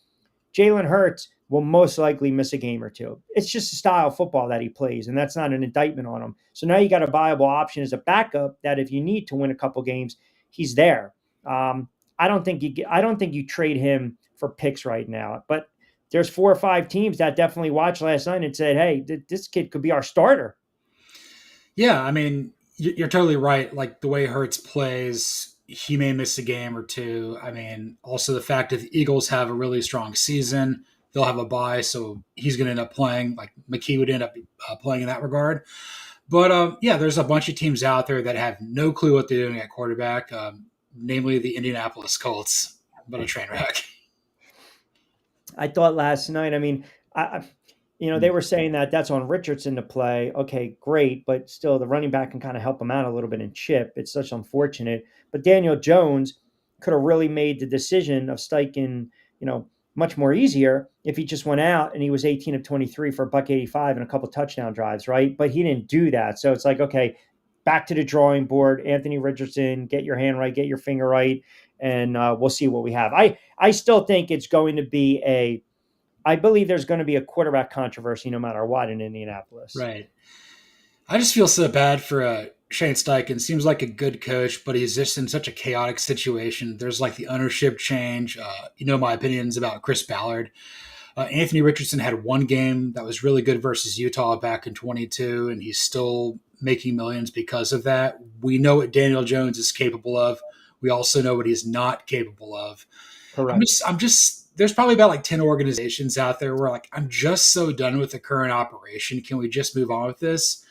Jalen Hurts will most likely miss a game or two. It's just a style of football that he plays, and that's not an indictment on him. So now you got a viable option as a backup that if you need to win a couple games, he's there. I don't think you trade him for picks right now. But there's 4 or 5 teams that definitely watched last night and said, "Hey, this kid could be our starter." yeah. I mean, you're totally right. Like the way Hurts plays, he may miss a game or two. I mean, also the fact that the Eagles have a really strong season, they'll have a bye, so he's going to end up playing. Like McKee would end up playing in that regard. But yeah, there's a bunch of teams out there that have no clue what they're doing at quarterback, namely the Indianapolis Colts. But a train wreck. I thought last night. I mean, they were saying that that's on Richardson to play. Okay, great, but still, the running back can kind of help him out a little bit and chip. It's such unfortunate. But Daniel Jones could have really made the decision of Steichen, much more easier if he just went out and he was 18 of 23 for a buck 85 and a couple touchdown drives, right? But he didn't do that. So it's like, okay, back to the drawing board. Anthony Richardson, get your hand right, get your finger right, and we'll see what we have. I still think it's going to be I believe there's going to be a quarterback controversy no matter what in Indianapolis. Right. I just feel so bad for Shane Steichen. Seems like a good coach, but he's just in such a chaotic situation. There's like the ownership change. My opinions about Chris Ballard. Anthony Richardson had one game that was really good versus Utah back in 22, and he's still making millions because of that. We know what Daniel Jones is capable of. We also know what he's not capable of. Correct. I'm just there's probably about like 10 organizations out there where like, I'm just so done with the current operation. Can we just move on with this?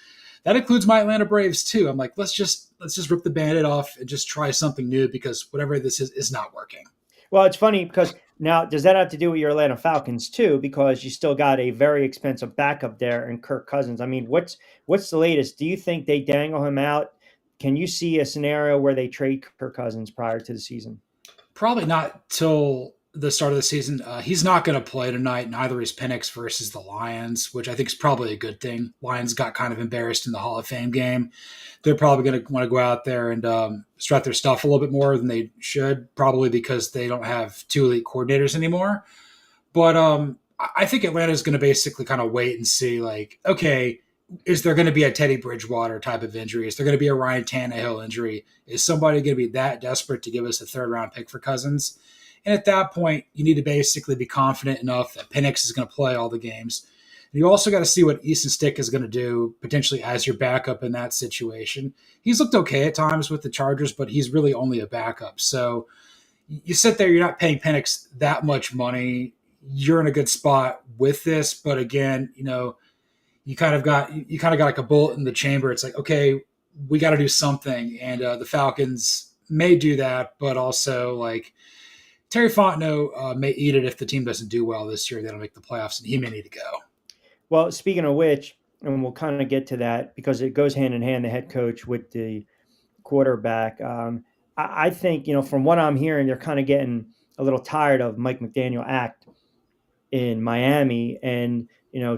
That includes my Atlanta Braves too. I'm like, let's just rip the Band-Aid off and just try something new because whatever this is not working. Well, it's funny because now does that have to do with your Atlanta Falcons too? Because you still got a very expensive backup there in Kirk Cousins. I mean, what's the latest? Do you think they dangle him out? Can you see a scenario where they trade Kirk Cousins prior to the season? Probably not till the start of the season. He's not going to play tonight. Neither is Penix versus the Lions, which I think is probably a good thing. Lions got kind of embarrassed in the Hall of Fame game. They're probably going to want to go out there and strut their stuff a little bit more than they should, probably because they don't have 2 elite coordinators anymore. But I think Atlanta is going to basically kind of wait and see, like, okay, is there going to be a Teddy Bridgewater type of injury? Is there going to be a Ryan Tannehill injury? Is somebody going to be that desperate to give us a 3rd-round pick for Cousins? And at that point, you need to basically be confident enough that Penix is going to play all the games. And you also got to see what Easton Stick is going to do potentially as your backup in that situation. He's looked okay at times with the Chargers, but he's really only a backup. So you sit there, you're not paying Penix that much money. You're in a good spot with this. But again, you kind of got like a bullet in the chamber. It's like, okay, we got to do something. And the Falcons may do that, but also like, Terry Fontenot may eat it if the team doesn't do well this year. They don't make the playoffs, and he may need to go. Well, speaking of which, and we'll kind of get to that because it goes hand in hand, the head coach with the quarterback. I think, from what I'm hearing, they're kind of getting a little tired of Mike McDaniel act in Miami. And,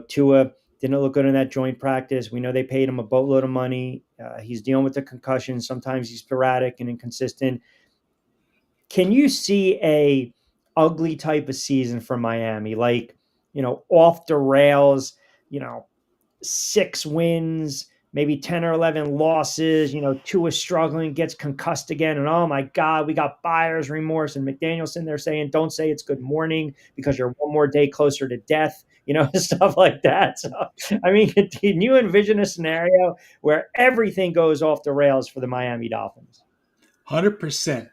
Tua didn't look good in that joint practice. We know they paid him a boatload of money. He's dealing with the concussion. Sometimes he's sporadic and inconsistent. Can you see a ugly type of season for Miami? Like, off the rails, 6 wins, maybe 10 or 11 losses, Tua struggling, gets concussed again. And oh my God, we got buyer's remorse. And McDaniel's sitting there saying, don't say it's good morning because you're one more day closer to death, stuff like that. So, I mean, can you envision a scenario where everything goes off the rails for the Miami Dolphins? 100%.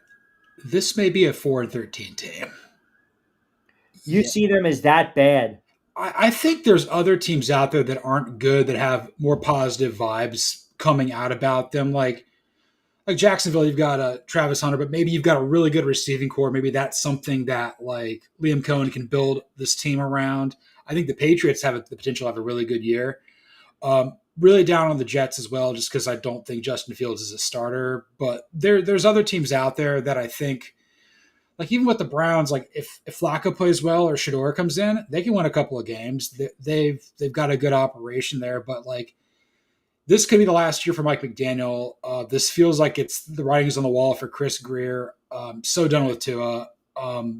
This may be a 4-13 team. You see them as that bad? I think there's other teams out there that aren't good that have more positive vibes coming out about them. Like Jacksonville, you've got Travis Hunter, but maybe you've got a really good receiving core. Maybe that's something that like Liam Cohen can build this team around. I think the Patriots have the potential to have a really good year. Really down on the Jets as well, just because I don't think Justin Fields is a starter. But there's other teams out there that I think, like even with the Browns, like if Flacco plays well or Shador comes in, they can win a couple of games. They've got a good operation there, but like this could be the last year for Mike McDaniel. This feels like it's the writing's on the wall for Chris Greer. So done with Tua.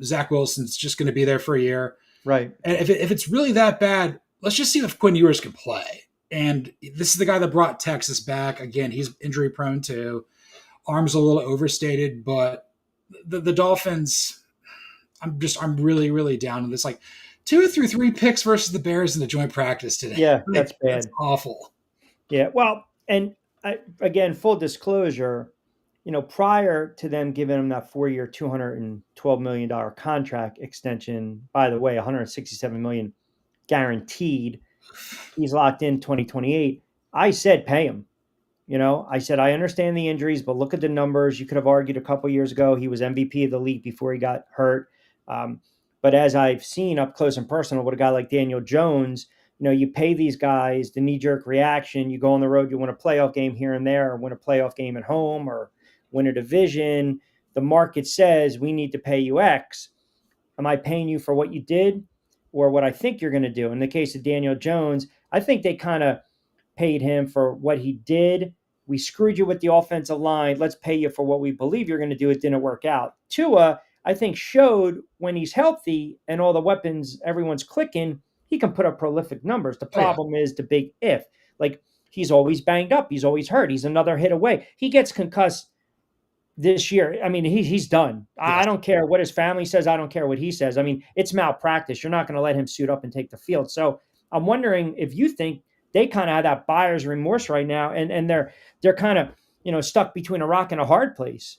Zach Wilson's just going to be there for a year. Right. And if it's really that bad, let's just see if Quinn Ewers can play. And this is the guy that brought Texas back. Again, he's injury prone too. Arm's a little overstated, but the Dolphins, I'm really, really down on this. Like 2 through 3 picks versus the Bears in the joint practice today. Yeah, that's bad. That's awful. Yeah. Well, and again, full disclosure, prior to them giving him that 4-year, $212 million contract extension, by the way, $167 million guaranteed, he's locked in 2028. I said, pay him. I said, I understand the injuries, but look at the numbers. You could have argued a couple years ago he was MVP of the league before he got hurt. But as I've seen up close and personal with a guy like Daniel Jones, you pay these guys the knee-jerk reaction. You go on the road, you win a playoff game here and there, or win a playoff game at home, or win a division. The market says we need to pay you X. Am I paying you for what you did or what I think you're going to do? In the case of Daniel Jones, I think they kind of paid him for what he did. We screwed you with the offensive line. Let's pay you for what we believe you're going to do. It didn't work out. Tua, I think, showed when he's healthy and all the weapons, everyone's clicking, he can put up prolific numbers. The problem is the big if. Like, he's always banged up. He's always hurt. He's another hit away. He gets concussed this year. I mean, he's done. I don't care what his family says. I don't care what he says. I mean, it's malpractice. You're not going to let him suit up and take the field. So I'm wondering if you think they kind of have that buyer's remorse right now, and they're kind of, stuck between a rock and a hard place.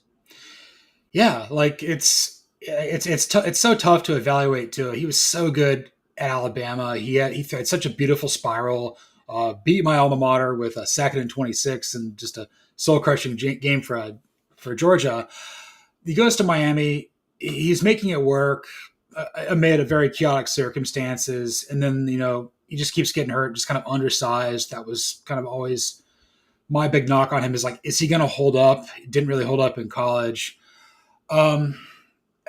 Yeah, like it's so tough to evaluate too. He was so good at Alabama. He had such a beautiful spiral. Beat my alma mater with a 2nd and 26 and just a soul crushing game for Georgia. He goes to Miami. He's making it work amid a very chaotic circumstances, and then he just keeps getting hurt. Just kind of undersized. That was kind of always my big knock on him. Is like, is he going to hold up? He didn't really hold up in college.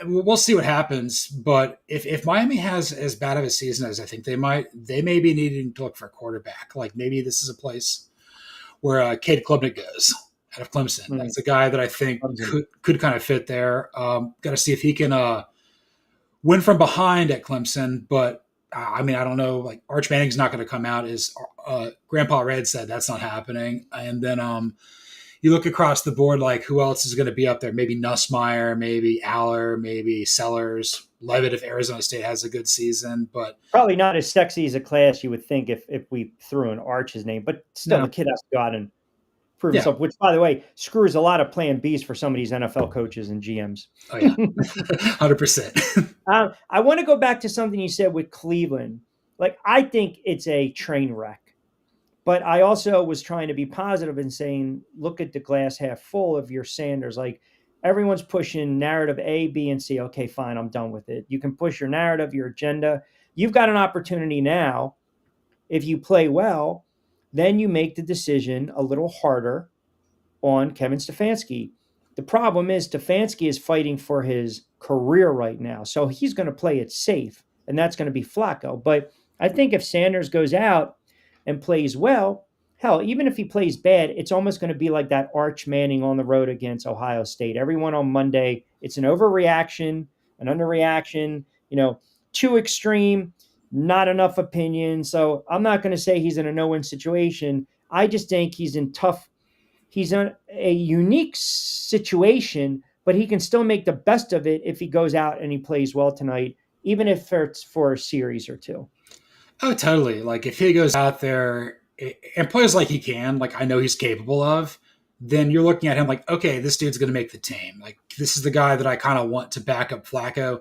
We'll see what happens, but if Miami has as bad of a season as I think they may be needing to look for a quarterback. Like maybe this is a place where Cade Klubnik goes out of Clemson. Mm-hmm. That's a guy that I think could kind of fit there. Got to see if he can win from behind at Clemson, but I mean, I don't know. Like Arch Manning's not going to come out as Grandpa Red said. That's not happening. And then you look across the board, like who else is going to be up there? Maybe Nussmeier, maybe Aller, maybe Sellers, Levitt if Arizona State has a good season, but probably not as sexy as a class you would think if we threw in Arch's name. But still, the kid has to go out and prove himself. Which, by the way, screws a lot of Plan Bs for some of these NFL coaches and GMs. Oh yeah, 100%. I want to go back to something you said with Cleveland. Like I think it's a train wreck. But I also was trying to be positive and saying, look at the glass half full of your Sanders. Like everyone's pushing narrative A, B, and C. Okay, fine, I'm done with it. You can push your narrative, your agenda. You've got an opportunity now. If you play well, then you make the decision a little harder on Kevin Stefanski. The problem is Stefanski is fighting for his career right now. So he's going to play it safe, and that's going to be Flacco. But I think if Sanders goes out and plays well, hell, even if he plays bad, it's almost going to be like that Arch Manning on the road against Ohio State. Everyone on Monday, it's an overreaction, an underreaction, too extreme, not enough opinion. So I'm not going to say he's in a no-win situation. I just think he's in a unique situation, but he can still make the best of it if he goes out and he plays well tonight, even if it's for a series or two. Oh, totally. Like if he goes out there and plays like he can, like I know he's capable of, then you're looking at him like, okay, this dude's going to make the team. Like this is the guy that I kind of want to back up Flacco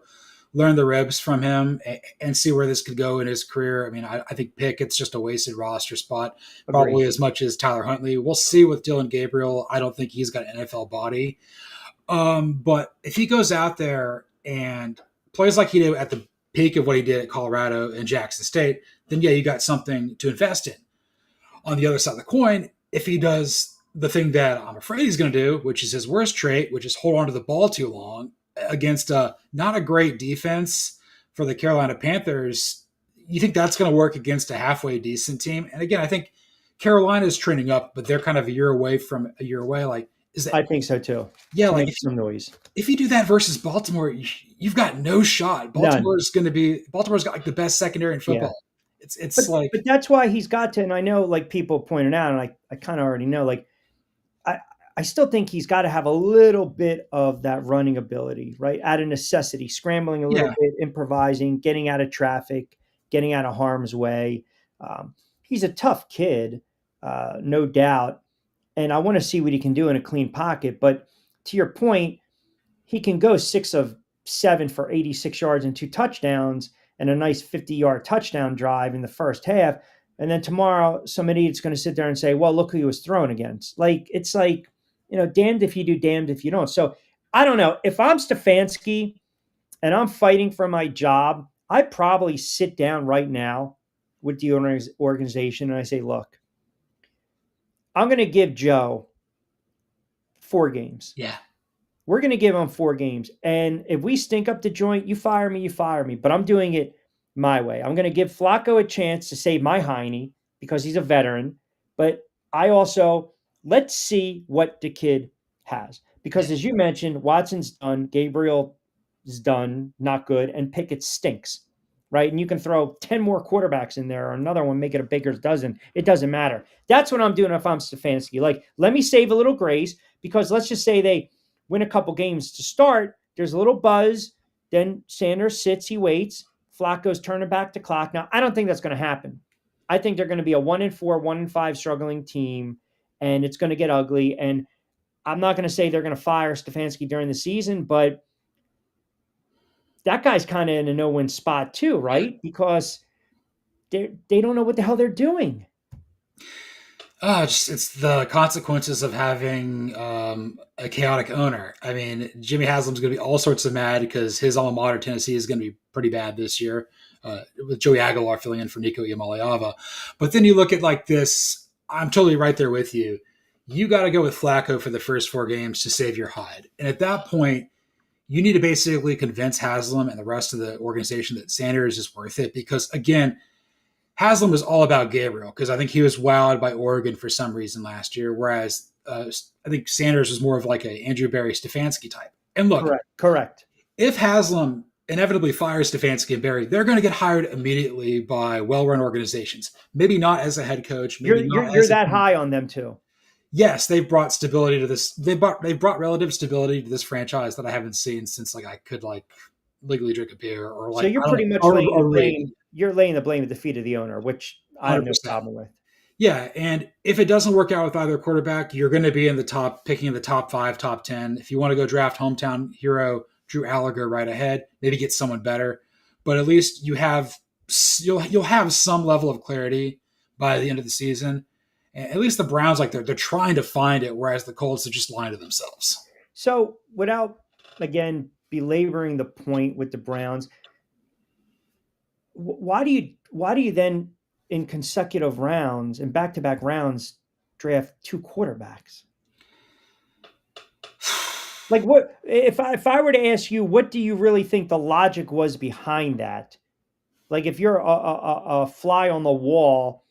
learn the ropes from him and see where this could go in his career. I mean, I think Pickett's just a wasted roster spot, Agree. probably as much as Tyler Huntley. We'll see with Dylan Gabriel. I don't think he's got an NFL body. But if he goes out there and plays like he did at the peak of what he did at Colorado and Jackson State, then yeah, you got something to invest in. On the other side of the coin, if he does the thing that I'm afraid he's going to do, which is his worst trait, which is hold on to the ball too long against not a great defense for the Carolina Panthers, you think that's going to work against a halfway decent team? And again, I think Carolina is trending up, but they're kind of a year away. Like, is that? I think so too. Yeah, like Make some noise. if you do that versus Baltimore, you've got no shot. Baltimore's got like the best secondary in football. But that's why he's got to, and I know like people pointed out, and I kind of already know, like I still think he's got to have a little bit of that running ability, right? Out of necessity, scrambling a little bit, improvising, getting out of traffic, getting out of harm's way. He's a tough kid, no doubt. And I want to see what he can do in a clean pocket. But to your point, he can go 6 of 7 for 86 yards and 2 touchdowns and a nice 50-yard touchdown drive in the first half. And then tomorrow, some idiot's going to sit there and say, well, look who he was thrown against. Like, it's like, damned if you do, damned if you don't. So I don't know. If I'm Stefanski and I'm fighting for my job, I'd probably sit down right now with the organization and I say, look, I'm going to give Joe 4 games. Yeah. We're going to give him 4 games. And if we stink up the joint, you fire me. But I'm doing it my way. I'm going to give Flacco a chance to save my hiney because he's a veteran. But I also, let's see what the kid has. Because as you mentioned, Watson's done, Gabriel is done, not good, and Pickett stinks, right? And you can throw 10 more quarterbacks in there or another one, make it a baker's dozen. It doesn't matter. That's what I'm doing if I'm Stefanski. Like, let me save a little grace because let's just say they win a couple games to start. There's a little buzz. Then Sanders sits, he waits. Flacco's turning back the clock. Now, I don't think that's going to happen. I think they're going to be a 1-4, 1-5 struggling team, and it's going to get ugly. And I'm not going to say they're going to fire Stefanski during the season, but that guy's kind of in a no-win spot too, right? Because they don't know what the hell they're doing. It's the consequences of having a chaotic owner. I mean, Jimmy Haslam's going to be all sorts of mad because his alma mater, Tennessee, is going to be pretty bad this year with Joey Aguilar filling in for Nico Iamaleava. But then you look at like this, I'm totally right there with you. You got to go with Flacco for the first 4 games to save your hide. And at that point, you need to basically convince Haslam and the rest of the organization that Sanders is worth it because, again, Haslam was all about Gabriel because I think he was wowed by Oregon for some reason last year, whereas I think Sanders was more of like a Andrew Berry Stefanski type. And look, correct. If Haslam inevitably fires Stefanski and Berry, they're going to get hired immediately by well-run organizations. Maybe not as a head coach. Maybe you're that high on them too. Yes, they've brought stability to this. They've brought relative stability to this franchise that I haven't seen since like I could like legally drink a beer or like. So you're pretty much laying the blame at the feet of the owner, which I have no problem with. Yeah, and if it doesn't work out with either quarterback, you're going to be in the top 5, top 10. If you want to go draft hometown hero Drew Allerger right ahead, maybe get someone better, but at least you'll have some level of clarity by the end of the season. And at least the Browns, like they're trying to find it, whereas the Colts are just lying to themselves. So without again belaboring the point with the Browns, why do you then in consecutive rounds and back-to-back rounds draft 2 quarterbacks? Like what if I were to ask you, what do you really think the logic was behind that? Like if you're a fly on the wall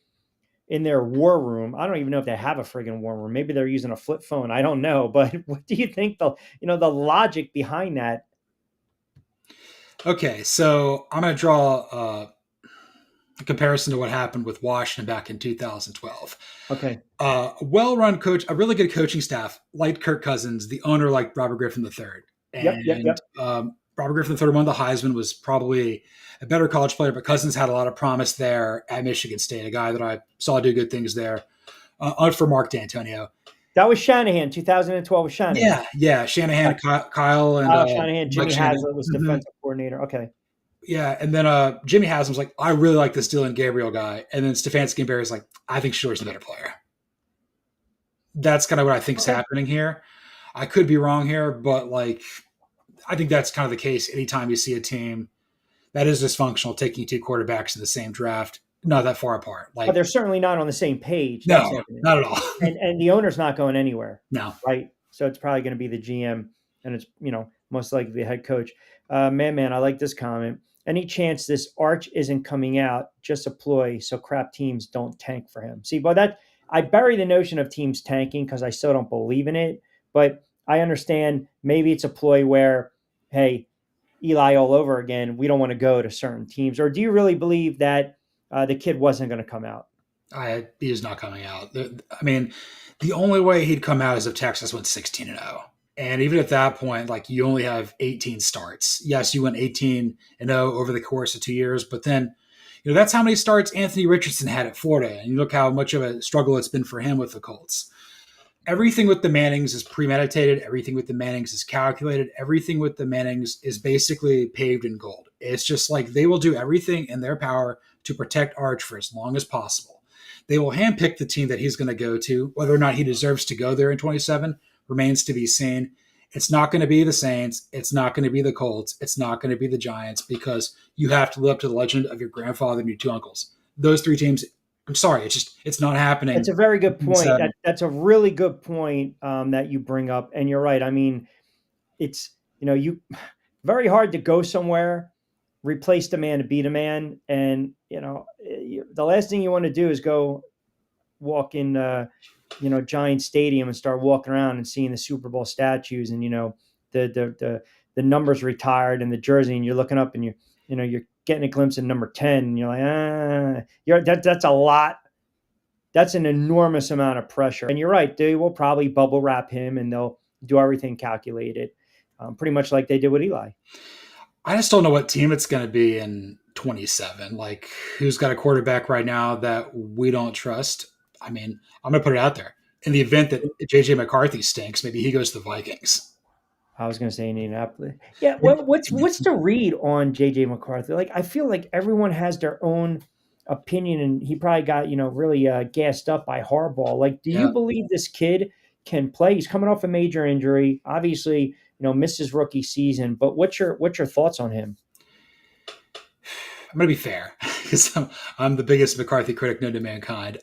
in their war room, I don't even know if they have a friggin' war room. Maybe they're using a flip phone. I don't know. But what do you think the logic behind that? Okay, so I'm going to draw a comparison to what happened with Washington back in 2012. Okay. Well-run coach, a really good coaching staff, liked Kirk Cousins, the owner liked Robert Griffin III. And Yep. Robert Griffin III won the Heisman, was probably a better college player, but Cousins had a lot of promise there at Michigan State, a guy that I saw do good things there for Mark D'Antonio. That was Shanahan. 2012 was Shanahan. Yeah. Shanahan, Kyle, and Kyle Shanahan. Mike Jimmy Shanahan. Haslett was Mhm. defensive coordinator. Okay. Yeah, and then Jimmy Haslam's like, I really like this Dylan Gabriel guy, and then Stefanski and Barry's like, I think Short's the better player. That's kind of what I think is Okay. happening here. I could be wrong here, but like, I think that's kind of the case. Anytime you see a team that is dysfunctional taking two quarterbacks in the same draft, not that far apart. But Like, they're certainly not on the same page. That's no, evident. not at all. And the owner's not going anywhere, No. right? So it's probably going to be the GM, and it's most likely the head coach. Man, I like this comment. Any chance this Arch isn't coming out, just a ploy so crap teams don't tank for him. See, but that I bury the notion of teams tanking because I still don't believe in it. But I understand maybe it's a ploy where, hey, Eli all over again. We don't want to go to certain teams. Or do you really believe that the kid wasn't going to come out? He is not coming out. I mean, the only way he'd come out is if Texas went 16-0. And even at that point, like you only have 18 starts. Yes, you went 18-0 over the course of 2 years, but then, that's how many starts Anthony Richardson had at Florida. And you look how much of a struggle it's been for him with the Colts. Everything with the Mannings is premeditated. Everything with the Mannings is calculated. Everything with the Mannings is basically paved in gold. It's just like they will do everything in their power to protect Arch for as long as possible. They will handpick the team that he's going to go to. Whether or not he deserves to go there in 27 remains to be seen. It's not going to be the Saints. It's not going to be the Colts. It's not going to be the Giants because you have to live up to the legend of your grandfather and your two uncles. Those three teams, I'm sorry, it's not happening. That's a very good point. That's a really good point that you bring up. And you're right. I mean, it's, you very hard to go somewhere, replace the man to beat a man. And, the last thing you want to do is go walk in, Giant Stadium and start walking around and seeing the Super Bowl statues and, the numbers retired and the jersey, and you're looking up and you're getting a glimpse of number 10 and you're like, that's a lot. That's an enormous amount of pressure. And you're right. They will probably bubble wrap him and they'll do everything calculated, pretty much like they did with Eli. I just don't know what team it's going to be in 27. Like, who's got a quarterback right now that we don't trust? I mean, I'm going to put it out there. In the event that J.J. McCarthy stinks, maybe he goes to the Vikings. I was going to say Indianapolis. Yeah, what's the read on J.J. McCarthy? Like, I feel like everyone has their own opinion, and he probably got really gassed up by Harbaugh. Like, do you believe this kid can play? He's coming off a major injury, obviously. Missed his rookie season, but what's your thoughts on him? I'm going to be fair because I'm the biggest McCarthy critic known to mankind.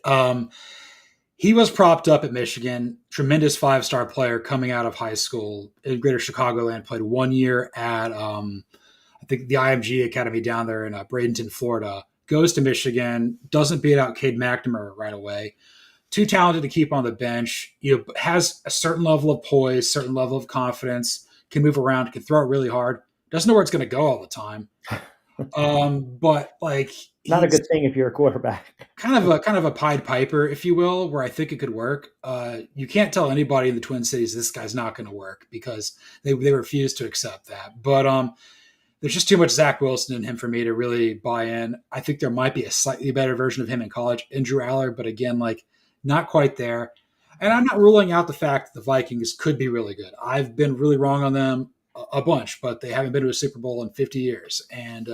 He was propped up at Michigan, tremendous 5-star player coming out of high school in Greater Chicagoland, played 1 year at, I think the IMG Academy down there in Bradenton, Florida, goes to Michigan, doesn't beat out Cade McNamara right away. Too talented to keep on the bench, has a certain level of poise, certain level of confidence, can move around, can throw it really hard, doesn't know where it's going to go all the time. But like, not a good thing if you're a quarterback. kind of a Pied Piper, if you will, where I think it could work. You can't tell anybody in the Twin Cities this guy's not going to work because they refuse to accept that. But there's just too much Zach Wilson in him for me to really buy in. I think there might be a slightly better version of him in college in Drew Aller, but again, like, not quite there. And I'm not ruling out the fact that the Vikings could be really good. I've been really wrong on them a bunch, but they haven't been to a Super Bowl in 50 years. And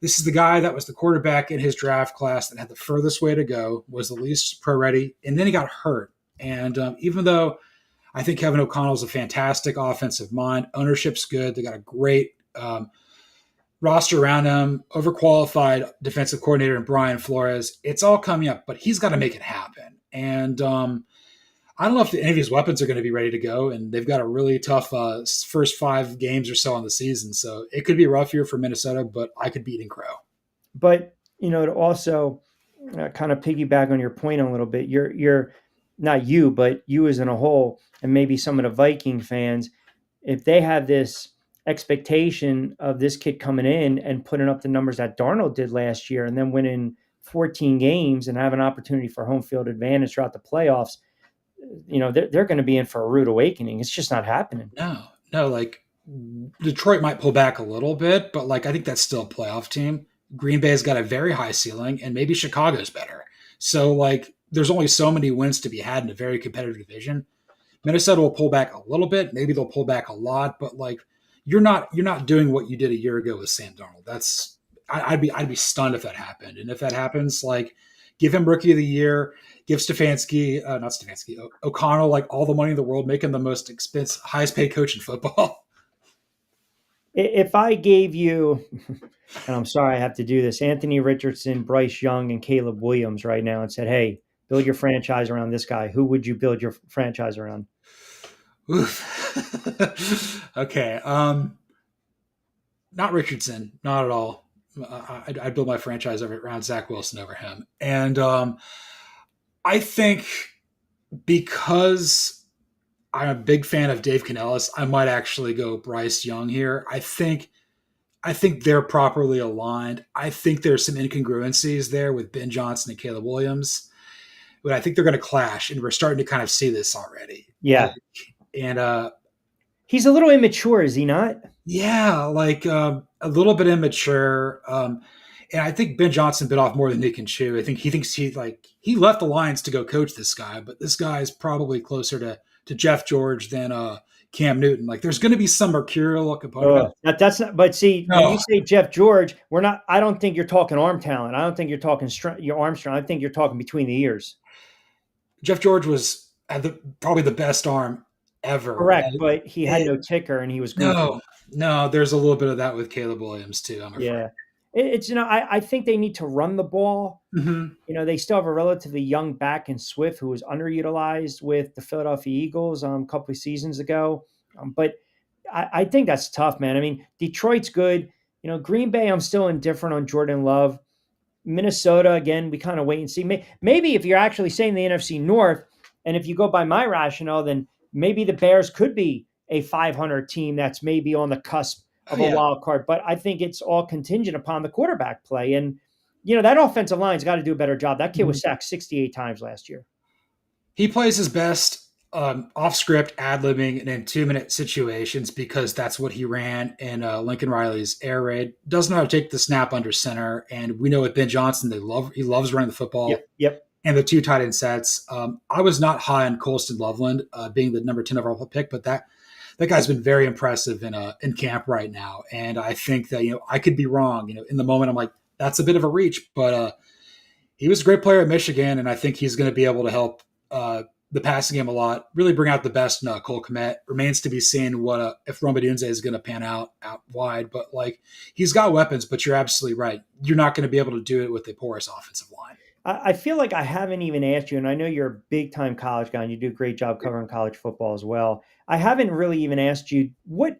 this is the guy that was the quarterback in his draft class that had the furthest way to go, was the least pro-ready, and then he got hurt. And even though I think Kevin O'Connell is a fantastic offensive mind, ownership's good, they got a great roster around him, overqualified defensive coordinator in Brian Flores. It's all coming up, but he's got to make it happen. And I don't know if any of his weapons are going to be ready to go, and they've got a really tough first 5 games or so on the season. So it could be a rough year for Minnesota, but I could be eating crow. But, to also kind of piggyback on your point a little bit, you're not you, but you as in a whole, and maybe some of the Viking fans, if they have this expectation of this kid coming in and putting up the numbers that Darnold did last year and then winning 14 games and have an opportunity for home field advantage throughout the playoffs, they're going to be in for a rude awakening. It's just not happening. No, like Detroit might pull back a little bit, but like I think that's still a playoff team. Green Bay's got a very high ceiling, and maybe Chicago's better. So like there's only so many wins to be had in a very competitive division. Minnesota will pull back a little bit. Maybe they'll pull back a lot, but like you're not doing what you did a year ago with Sam Darnold. I'd be stunned if that happened. And if that happens, like give him rookie of the year, give not Stefanski, O'Connell like all the money in the world, make him the most expensive, highest paid coach in football. If I gave you, and I'm sorry I have to do this, Anthony Richardson, Bryce Young, and Caleb Williams right now, and said, "Hey, build your franchise around this guy," who would you build your franchise around? Oof. Okay. Not Richardson, not at all. I'd build my franchise around Zach Wilson over him. And I think because I'm a big fan of Dave Canellis, I might actually go Bryce Young here. I think they're properly aligned. I think there's some incongruencies there with Ben Johnson and Caleb Williams, but I think they're going to clash, and we're starting to kind of see this already. Yeah. And He's a little immature, is he not? yeah, like a little bit immature. And I think Ben Johnson bit off more than he can chew. I think he thinks he left the Lions to go coach this guy, but this guy is probably closer to Jeff George than Cam Newton. Like there's going to be some mercurial component. That's not. But see, No. when you say Jeff George, we're not. I don't think you're talking arm talent. I don't think you're talking your arm strength. I think you're talking between the ears. Jeff George had probably the best arm ever. Correct, but he had no ticker, and he was goofy. No. There's a little bit of that with Caleb Williams too. I'm afraid. Yeah, it's I think they need to run the ball. Mm-hmm. They still have a relatively young back in Swift who was underutilized with the Philadelphia Eagles a couple of seasons ago. But I think that's tough, man. I mean, Detroit's good. Green Bay, I'm still indifferent on Jordan Love. Minnesota, again, we kind of wait and see. Maybe if you're actually saying the NFC North, and if you go by my rationale, then maybe the Bears could be a 500 team that's maybe on the cusp of a wild card. But I think it's all contingent upon the quarterback play. And, that offensive line's got to do a better job. That kid was sacked 68 times last year. He plays his best off script, ad-libbing, and in 2-minute situations because that's what he ran in Lincoln Riley's air raid. Doesn't know how to take the snap under center. And we know with Ben Johnson, he loves running the football. Yep. And the 2 tight end sets. I was not high on Colston Loveland being the number 10 overall pick, but that guy's been very impressive in camp right now. And I think that, I could be wrong. In the moment, I'm like, that's a bit of a reach, but he was a great player at Michigan, and I think he's going to be able to help the passing game a lot, really bring out the best in Cole Kmet. Remains to be seen what if Rombadunze is going to pan out wide, but like he's got weapons, but you're absolutely right. You're not going to be able to do it with a porous offensive line. I feel like I haven't even asked you, and I know you're a big-time college guy, and you do a great job covering college football as well. I haven't really even asked you what,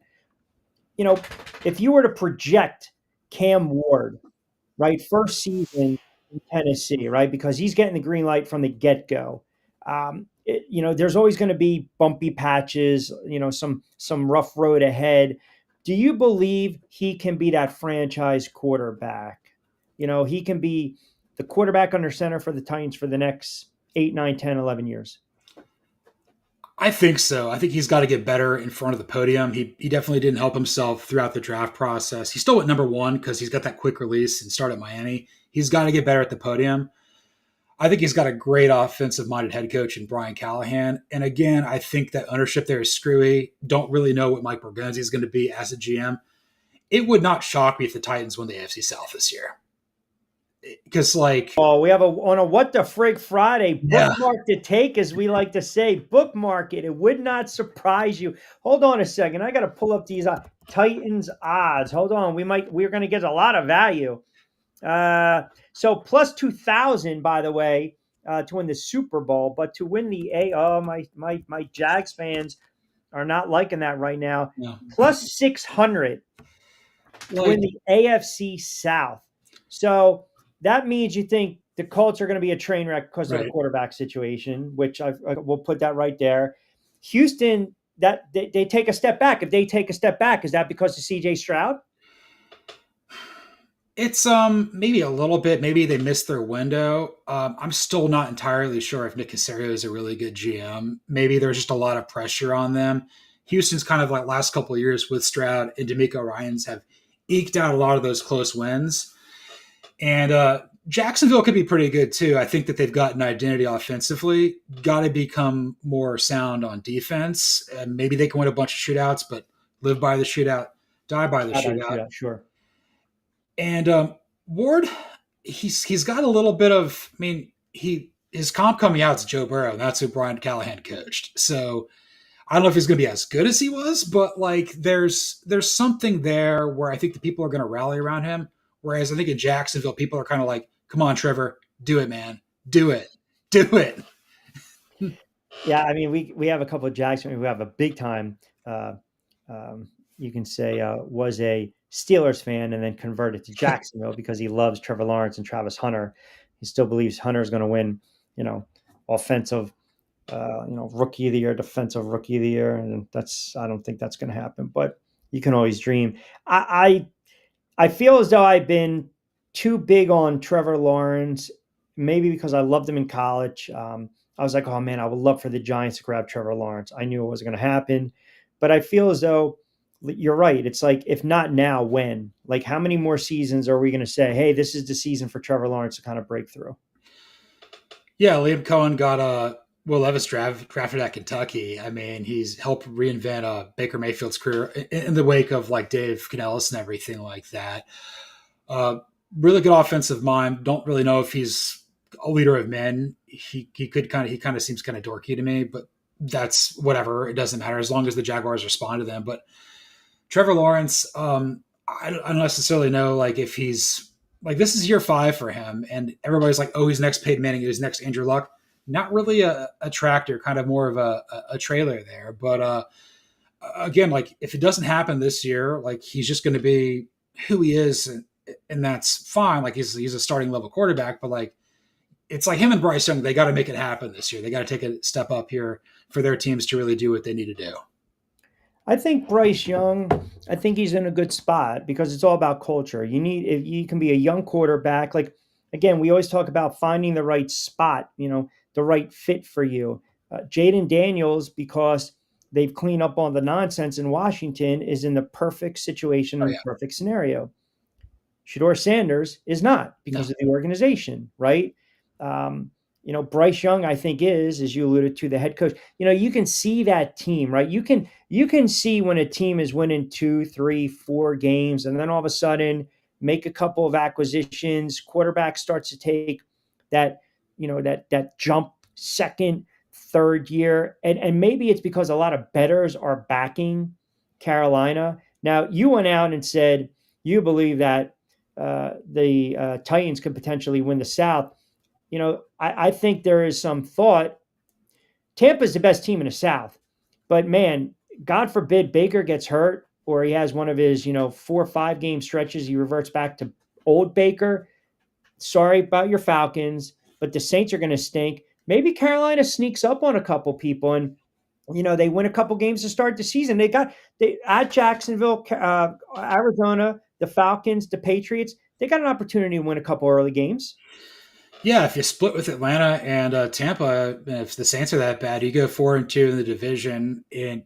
if you were to project Cam Ward, right, first season in Tennessee, right, because he's getting the green light from the get-go. There's always going to be bumpy patches, some rough road ahead. Do you believe he can be that franchise quarterback? He can be the quarterback under center for the Titans for the next 8, 9, 10, 11 years. I think so. I think he's got to get better in front of the podium. He definitely didn't help himself throughout the draft process. He still went number 1 because he's got that quick release and start at Miami. He's got to get better at the podium. I think he's got a great offensive-minded head coach in Brian Callahan. And again, I think that ownership there is screwy. Don't really know what Mike Borgonzi is going to be as a GM. It would not shock me if the Titans win the AFC South this year. Because we have on a What the Frig Friday, bookmark the take, as we like to say. Bookmark it. It would not surprise you. Hold on a second. I got to pull up these Titans odds. Hold on. We're going to get a lot of value. So plus 2,000, by the way, to win the Super Bowl, but to win the my Jags fans are not liking that right now. No. Plus 600 to win the AFC South. So that means you think the Colts are going to be a train wreck because of the quarterback situation, which I will put that right there. Houston, that they take a step back. If they take a step back, is that because of CJ Stroud? It's maybe a little bit. Maybe they missed their window. I'm still not entirely sure if Nick Caserio is a really good GM. Maybe there's just a lot of pressure on them. Houston's kind of like last couple of years with Stroud and DeMeco Ryans have eked out a lot of those close wins. And Jacksonville could be pretty good too. I think that they've got an identity offensively. Got to become more sound on defense. Maybe they can win a bunch of shootouts, but live by the shootout, die by the How about a shootout. shootout? Sure. And Ward, he's got a little bit of. I mean, his comp coming out is Joe Burrow, and that's who Brian Callahan coached. So I don't know if he's going to be as good as he was, but like there's something there where I think the people are going to rally around him. Whereas I think in Jacksonville, people are kind of like, "Come on, Trevor, do it, man, do it, do it." Yeah, I mean, we have a couple of Jackson who have a big time, uh, you can say, was a Steelers fan and then converted to Jacksonville because he loves Trevor Lawrence and Travis Hunter. He still believes Hunter is going to win, you know, offensive, rookie of the year, defensive rookie of the year, and I don't think that's going to happen. But you can always dream. I feel as though I've been too big on Trevor Lawrence, maybe because I loved him in college. I was like, oh man, I would love for the Giants to grab Trevor Lawrence. I knew it wasn't going to happen, but I feel as though you're right. It's like, if not now, when? Like, how many more seasons are we going to say, hey, this is the season for Trevor Lawrence to kind of break through? Yeah, Liam Cohen got Will Levis drafted at Kentucky. I mean, he's helped reinvent Baker Mayfield's career in the wake of like Dave Canellis and everything like that. Uh, really good offensive mind. Don't really know if he's a leader of men. He kind of seems kind of dorky to me, but that's whatever. It doesn't matter as long as the Jaguars respond to them. But Trevor Lawrence, I don't necessarily know like if he's like this is year 5 for him, and everybody's like, oh, he's next Peyton Manning, he's next Andrew Luck. Not really a tractor, kind of more of a trailer there. But again, like if it doesn't happen this year, like he's just going to be who he is, and that's fine. Like he's a starting level quarterback, but like it's like him and Bryce Young, they got to make it happen this year. They got to take a step up here for their teams to really do what they need to do. I think Bryce Young, I think he's in a good spot because it's all about culture. If you can be a young quarterback. Like, again, we always talk about finding the right spot, the right fit for you. Jaden Daniels, because they've cleaned up all the nonsense in Washington, is in the perfect situation Oh and yeah, perfect scenario. Shador Sanders is not because no, of the organization, right? Um, Bryce Young, I think, as you alluded to, the head coach. You can see that team, right? You can see when a team is winning 2, 3, 4 games, and then all of a sudden make a couple of acquisitions. Quarterback starts to take that, that jump second, third year, and maybe it's because a lot of bettors are backing Carolina. Now, you went out and said you believe that the Titans could potentially win the South. I think there is some thought. Tampa's the best team in the South, but man, God forbid Baker gets hurt or he has one of his, 4 or 5 game stretches. He reverts back to old Baker. Sorry about your Falcons, but the Saints are going to stink. Maybe Carolina sneaks up on a couple people and, they win a couple games to start the season. They at Jacksonville, Arizona, the Falcons, the Patriots. They got an opportunity to win a couple early games. yeah. If you split with Atlanta and Tampa, if the Saints are that bad, you go 4-2 in the division, and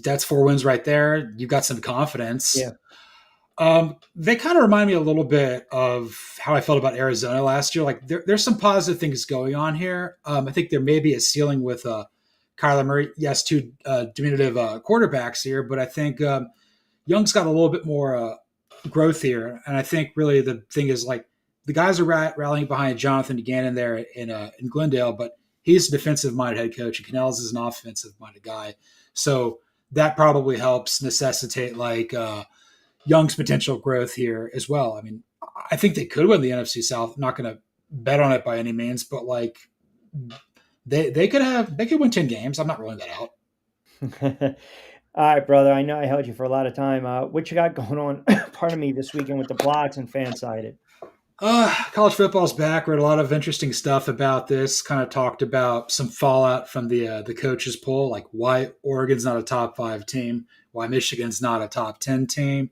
that's 4 wins right there. You've got some confidence. Yeah. They kind of remind me a little bit of how I felt about Arizona last year. Like there's some positive things going on here. I think there may be a ceiling with Kyler Murray. Yes, 2 diminutive quarterbacks here, but I think Young's got a little bit more growth here. And I think really the thing is like the guys are rallying behind Jonathan Gannon there in Glendale, but he's a defensive-minded head coach, and Canales is an offensive-minded guy. So that probably helps necessitate like Young's potential growth here as well. I mean, I think they could win the NFC South. I'm not going to bet on it by any means, but like they could win 10 games. I'm not ruling that out. All right, brother. I know I held you for a lot of time. What you got going on, pardon me, this weekend with the blogs and Fansided? College football's back. Read a lot of interesting stuff about this. Kind of talked about some fallout from the coaches poll, like why Oregon's not a top 5 team, why Michigan's not a top 10 team.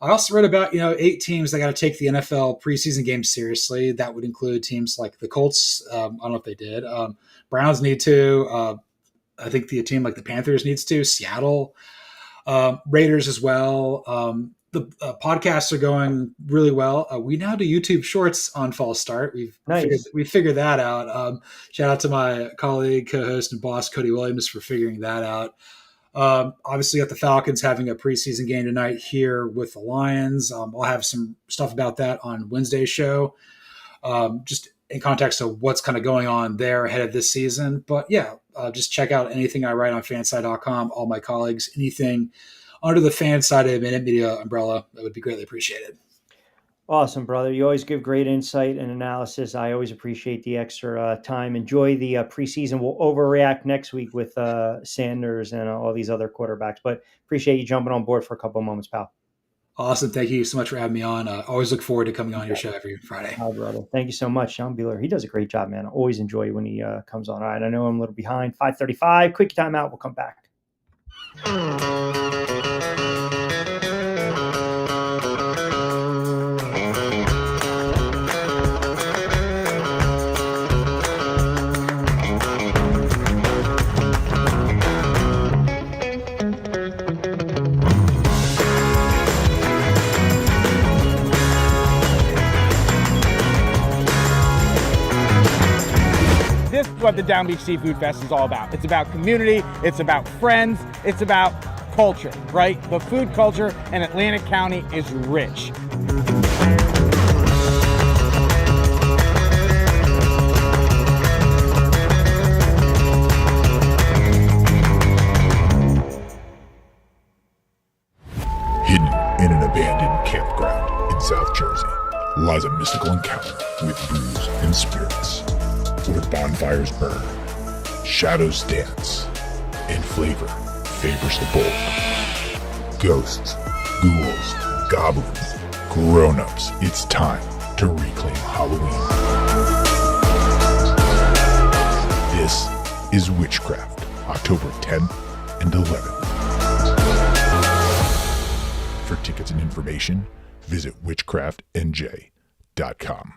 I also read about 8 teams that got to take the NFL preseason games seriously. That would include teams like the Colts. I don't know if they did. Browns need to. I think the team like the Panthers needs to. Seattle, Raiders as well. the podcasts are going really well. We now do YouTube Shorts on False Start. Nice. We figured that out. Shout out to my colleague, co-host, and boss Cody Williams for figuring that out. Obviously, got the Falcons having a preseason game tonight here with the Lions. I'll have some stuff about that on Wednesday's show, just in context of what's kind of going on there ahead of this season. But yeah, just check out anything I write on fanside.com, all my colleagues, anything under the Fanside of Minute Media umbrella, that would be greatly appreciated. Awesome, brother. You always give great insight and analysis. I always appreciate the extra time. Enjoy the preseason. We'll overreact next week with Sanders and all these other quarterbacks, but appreciate you jumping on board for a couple of moments, pal. Awesome. Thank you so much for having me on. Always look forward to coming on your show every Friday. Hi, brother. Thank you so much, John Bueller. He does a great job, man. I always enjoy when he comes on. All right, I know I'm a little behind. 5:35. Quick timeout. We'll come back. This is what the Down Beach Seafood Fest is all about. It's about community, it's about friends, it's about culture, right? The food culture in Atlantic County is rich. Hidden in an abandoned campground in South Jersey lies a mystical encounter with booze and spirits, where bonfires burn, shadows dance, and flavor favors the bold. Ghosts, ghouls, goblins, grown-ups, it's time to reclaim Halloween. This is Witchcraft, October 10th and 11th. For tickets and information, visit witchcraftnj.com.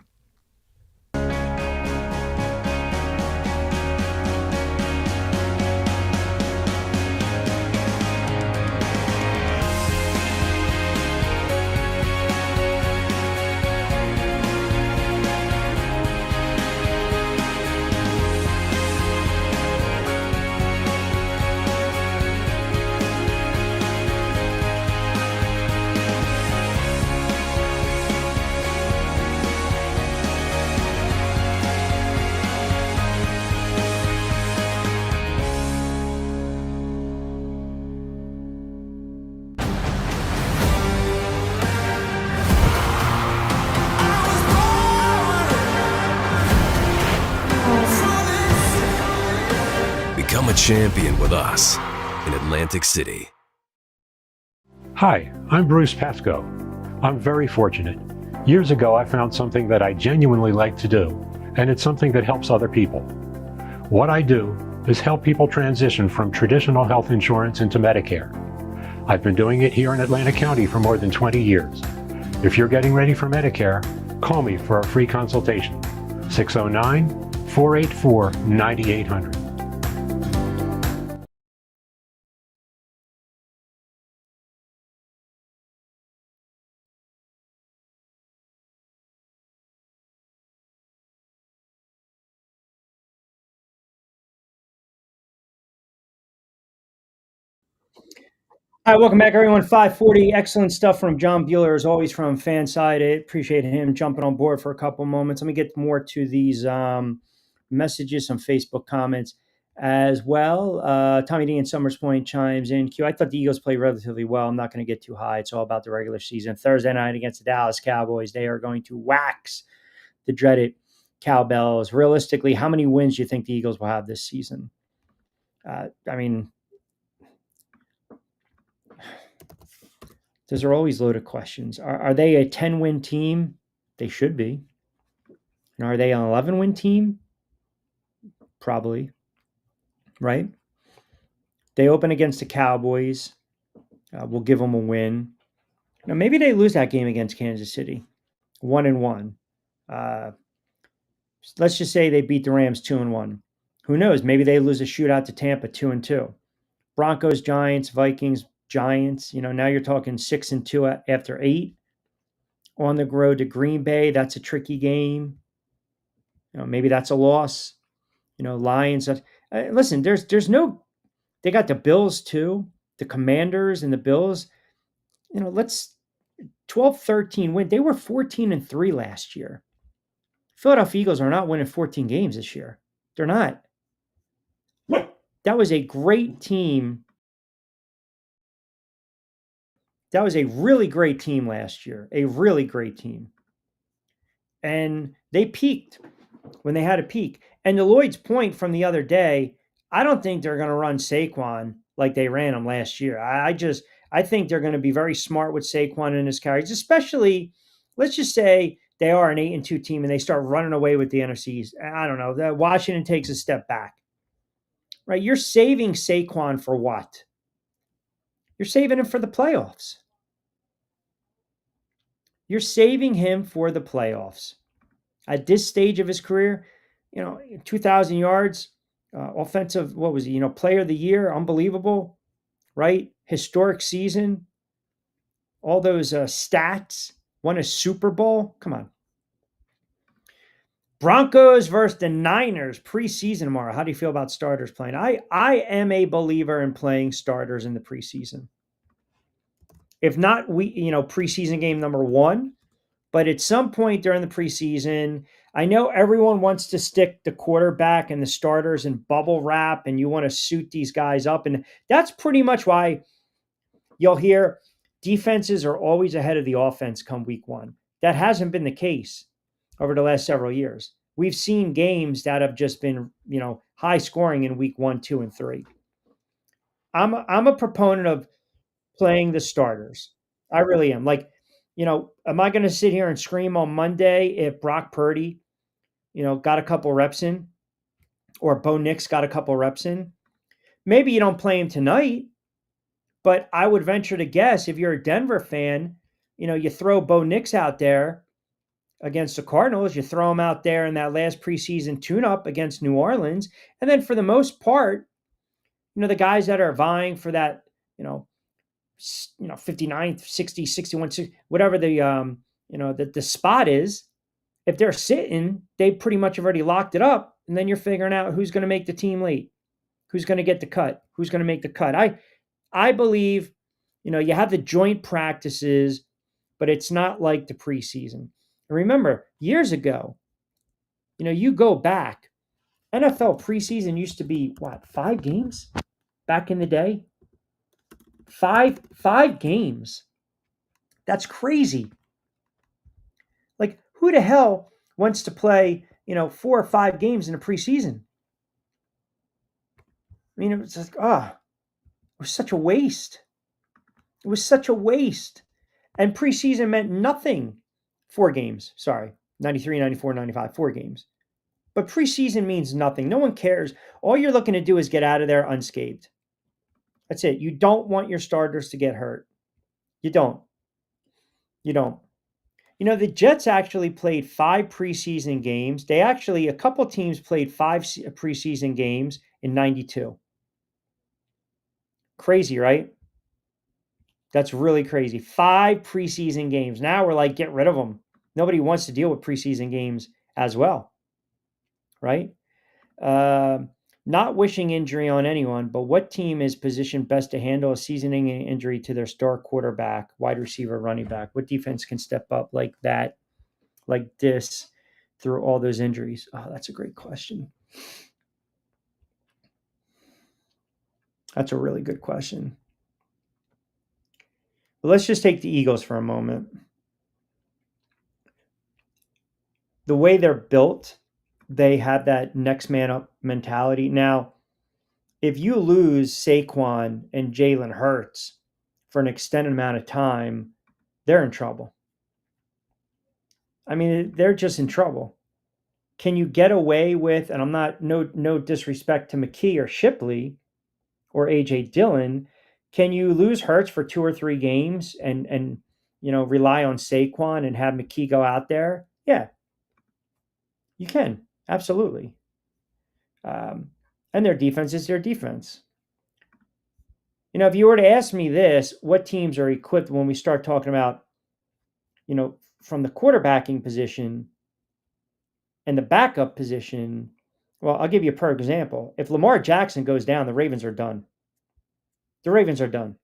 Become a champion with us in Atlantic City. Hi, I'm Bruce Pascoe. I'm very fortunate. Years ago, I found something that I genuinely like to do, and it's something that helps other people. What I do is help people transition from traditional health insurance into Medicare. I've been doing it here in Atlantic County for more than 20 years. If you're getting ready for Medicare, call me for a free consultation. 609-484-9800. All right, welcome back, everyone. 540. Excellent stuff from John Bueller, as always, from Fanside. I appreciate him jumping on board for a couple moments. Let me get more to these messages, some Facebook comments as well. Tommy D in Summers Point chimes in. Q, I thought the Eagles played relatively well. I'm not going to get too high. It's all about the regular season. Thursday night against the Dallas Cowboys, they are going to wax the dreaded Cowbells. Realistically, how many wins do you think the Eagles will have this season? Those are always loaded questions. Are they a 10-win team? They should be. And are they an 11-win team? Probably. Right? They open against the Cowboys. We'll give them a win. Now, maybe they lose that game against Kansas City. 1-1. Let's just say they beat the Rams 2-1. Who knows? Maybe they lose a shootout to Tampa 2-2. Broncos, Giants, Vikings, Giants. Now you're talking 6-2 after 8. On the road to Green Bay, that's a tricky game. Maybe that's a loss. Lions. Listen, there's no. They got the Bills too, the Commanders and the Bills. Let's 12-13 win. They were 14-3 last year. Philadelphia Eagles are not winning 14 games this year. They're not. That was a great team. That was a really great team last year. A really great team. And they peaked when they had a peak. And to Lloyd's point from the other day, I don't think they're going to run Saquon like they ran him last year. I think they're going to be very smart with Saquon and his carries, especially, let's just say they are an 8-2 team and they start running away with the NFCs. I don't know. That Washington takes a step back. Right? You're saving Saquon for what? You're saving him for the playoffs. You're saving him for the playoffs. At this stage of his career, 2,000 yards, offensive, what was he, player of the year, unbelievable, right? Historic season, all those stats, won a Super Bowl. Come on. Broncos versus the Niners preseason tomorrow. How do you feel about starters playing? I am a believer in playing starters in the preseason. If not, preseason game number 1, but at some point during the preseason, I know everyone wants to stick the quarterback and the starters in bubble wrap, and you want to suit these guys up. And that's pretty much why you'll hear defenses are always ahead of the offense come week 1. That hasn't been the case over the last several years. We've seen games that have just been, high scoring in week 1, 2, and 3. I'm a proponent of playing the starters. I really am. Like, am I going to sit here and scream on Monday if Brock Purdy, got a couple reps in, or Bo Nix got a couple reps in? Maybe you don't play him tonight, but I would venture to guess if you're a Denver fan, you throw Bo Nix out there against the Cardinals, you throw him out there in that last preseason tune-up against New Orleans, and then for the most part, the guys that are vying for that, 59, 60, 61, 60, whatever the spot is, if they're sitting, they pretty much have already locked it up. And then you're figuring out who's going to make the team late, who's going to get the cut, who's going to make the cut. I believe, you have the joint practices, but it's not like the preseason. And remember, years ago, you go back, NFL preseason used to be 5 games back in the day? Five games. That's crazy. Like, who the hell wants to play, 4 or 5 games in a preseason? I mean, it was like, it was such a waste. It was such a waste. And preseason meant nothing. 4 games, sorry. 93, 94, 95, 4 games. But preseason means nothing. No one cares. All you're looking to do is get out of there unscathed. That's it. You don't want your starters to get hurt. You don't. You don't. The Jets actually played 5 preseason games. A couple teams played 5 preseason games in 92. Crazy, right? That's really crazy. 5 preseason games. Now we're like, get rid of them. Nobody wants to deal with preseason games as well, right? Not wishing injury on anyone, but what team is positioned best to handle a season-ending injury to their star quarterback, wide receiver, running back? What defense can step up like that, like this, through all those injuries? Oh, that's a great question. That's a really good question. But let's just take the Eagles for a moment. The way they're built, they have that next man up mentality. Now, if you lose Saquon and Jalen Hurts for an extended amount of time, they're in trouble. I mean, they're just in trouble. Can you get away with, and I'm not, no disrespect to McKee or Shipley or A.J. Dillon, can you lose Hurts for 2 or 3 games and rely on Saquon and have McKee go out there? Yeah, you can. Absolutely. And their defense is their defense. If you were to ask me this, what teams are equipped when we start talking about, from the quarterbacking position and the backup position? Well, I'll give you a perfect example. If Lamar Jackson goes down, the Ravens are done. The Ravens are done.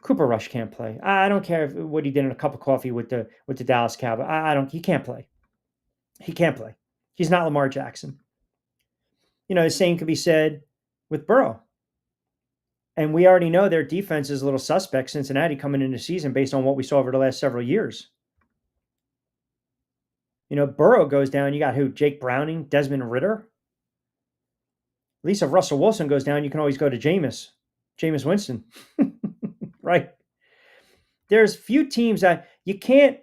Cooper Rush can't play. I don't care what he did in a cup of coffee with the Dallas Cowboys. I don't. He can't play. He can't play. He's not Lamar Jackson. The same could be said with Burrow. And we already know their defense is a little suspect, Cincinnati, coming into the season based on what we saw over the last several years. Burrow goes down, you got who? Jake Browning, Desmond Ritter. At least if Russell Wilson goes down, you can always go to Jameis Winston. Right? There's few teams that you can't.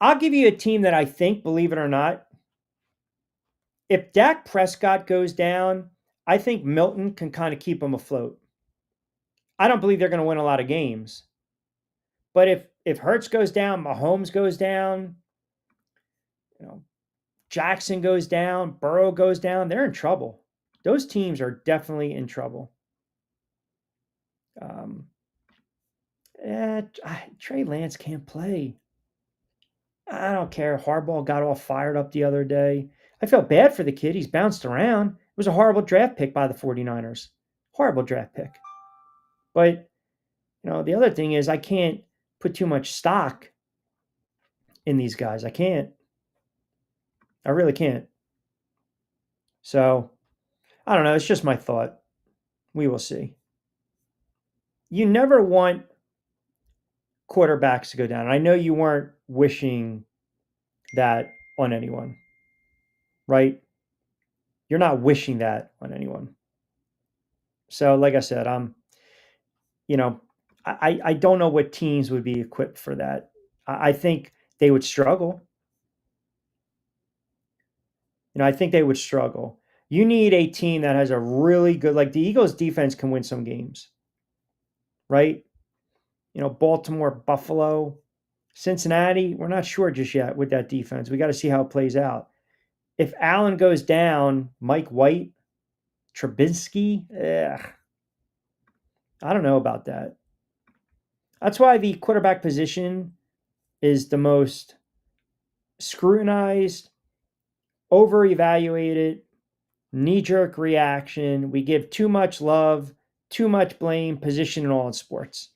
I'll give you a team that I think, believe it or not, if Dak Prescott goes down, I think Milton can kind of keep them afloat. I don't believe they're going to win a lot of games. But if Hurts goes down, Mahomes goes down, Jackson goes down, Burrow goes down, they're in trouble. Those teams are definitely in trouble. Trey Lance can't play. I don't care. Harbaugh got all fired up the other day. I felt bad for the kid. He's bounced around. It was a horrible draft pick by the 49ers. Horrible draft pick. But, the other thing is I can't put too much stock in these guys. I can't. I really can't. So, I don't know. It's just my thought. We will see. You never want quarterbacks to go down. I know you weren't wishing that on anyone, right? You're not wishing that on anyone. So, like I said, I don't know what teams would be equipped for that. I think they would struggle. I think they would struggle. You need a team that has a really good, like the Eagles defense can win some games, right? Baltimore, Buffalo, Cincinnati, we're not sure just yet with that defense. We got to see how it plays out. If Allen goes down, Mike White, Trubisky, I don't know about that. That's why the quarterback position is the most scrutinized, over-evaluated, knee-jerk reaction. We give too much love, too much blame, position in all in sports.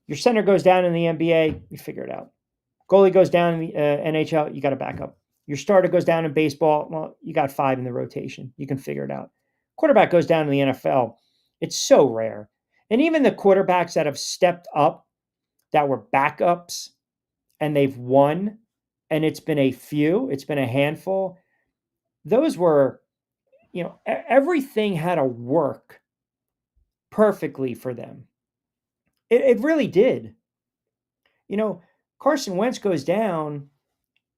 Your center goes down in the NBA, you figure it out. Goalie goes down in the NHL, you got a backup. Your starter goes down in baseball, well, you got 5 in the rotation. You can figure it out. Quarterback goes down in the NFL. It's so rare. And even the quarterbacks that have stepped up, that were backups, and they've won, and it's been a few, it's been a handful, those were, everything had to work perfectly for them. It really did. Carson Wentz goes down,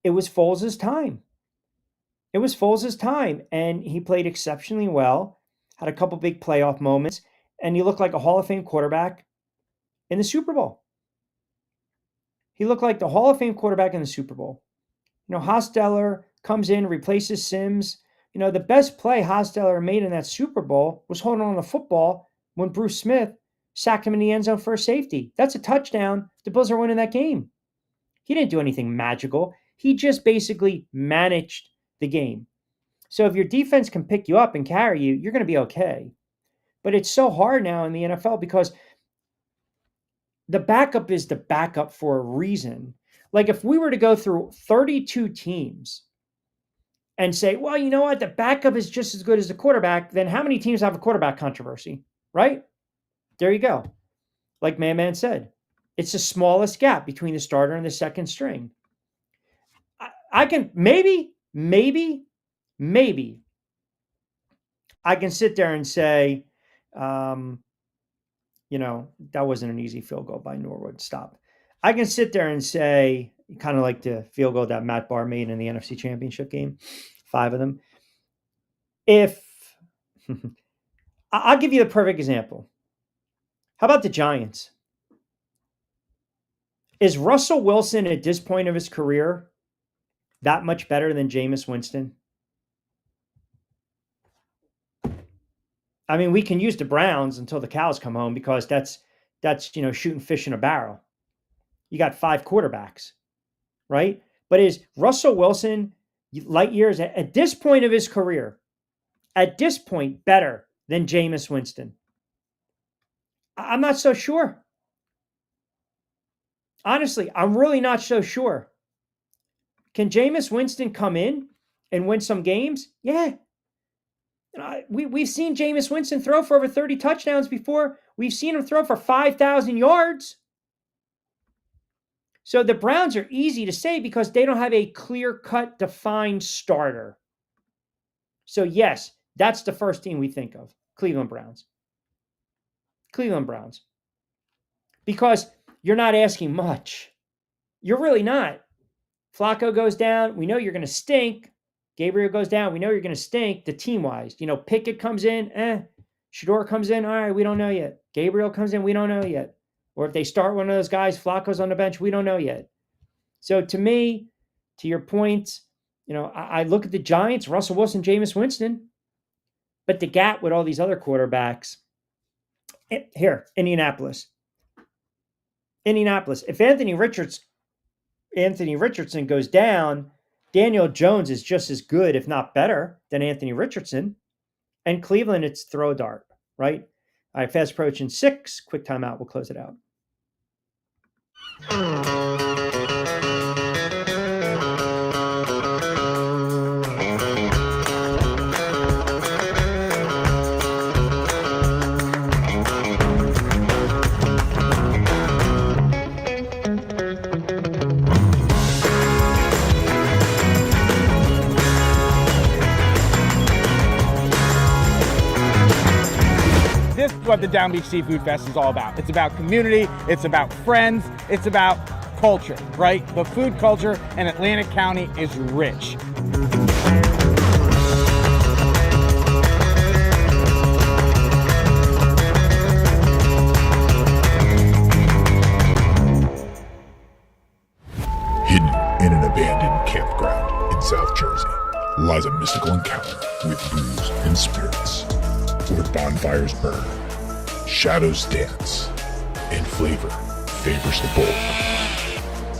it was Foles' time. It was Foles' time, and he played exceptionally well, had a couple big playoff moments, and he looked like a Hall of Fame quarterback in the Super Bowl. He looked like the Hall of Fame quarterback in the Super Bowl. Hostetler comes in, replaces Sims. The best play Hostetler made in that Super Bowl was holding on to the football when Bruce Smith sacked him in the end zone for a safety. That's a touchdown. The Bills are winning that game. He didn't do anything magical. He just basically managed the game. So if your defense can pick you up and carry you, you're going to be okay. But it's so hard now in the NFL because the backup is the backup for a reason. Like if we were to go through 32 teams and say, well, you know what? The backup is just as good as the quarterback. Then how many teams have a quarterback controversy, right? There you go. Like Man said, it's the smallest gap between the starter and the second string. I can maybe I can sit there and say, that wasn't an easy field goal by Norwood. Stop. I can sit there and say, kind of like the field goal that Matt Barr made in the NFC Championship game, 5 of them. If I'll give you the perfect example. How about the Giants? Is Russell Wilson at this point of his career that much better than Jameis Winston? I mean, we can use the Browns until the cows come home because that's shooting fish in a barrel. You got 5 quarterbacks, right? But is Russell Wilson light years at this point of his career, at this point, better than Jameis Winston? I'm not so sure. Honestly, I'm really not so sure. Can Jameis Winston come in and win some games? Yeah. We've seen Jameis Winston throw for over 30 touchdowns before. We've seen him throw for 5,000 yards. So the Browns are easy to say because they don't have a clear-cut, defined starter. So yes, that's the first team we think of, Cleveland Browns. Cleveland Browns. Because you're not asking much. You're really not. Flacco goes down. We know you're going to stink. Gabriel goes down. We know you're going to stink, the team-wise. Pickett comes in. Shador comes in. All right, we don't know yet. Gabriel comes in. We don't know yet. Or if they start one of those guys, Flacco's on the bench. We don't know yet. So to me, to your point, I look at the Giants, Russell Wilson, Jameis Winston. But the gap with all these other quarterbacks. Here, Indianapolis. If Anthony Richardson goes down, Daniel Jones is just as good, if not better, than Anthony Richardson. And Cleveland, it's throw a dart, right? All right, fast approaching 6. Quick timeout. We'll close it out. This is what the Down Beach Seafood Fest is all about. It's about community, it's about friends, it's about culture, right? The food culture in Atlantic County is rich. Hidden in an abandoned campground in South Jersey lies a mystical encounter with booze and spirits, where bonfires burn, shadows dance, and flavor favors the bold.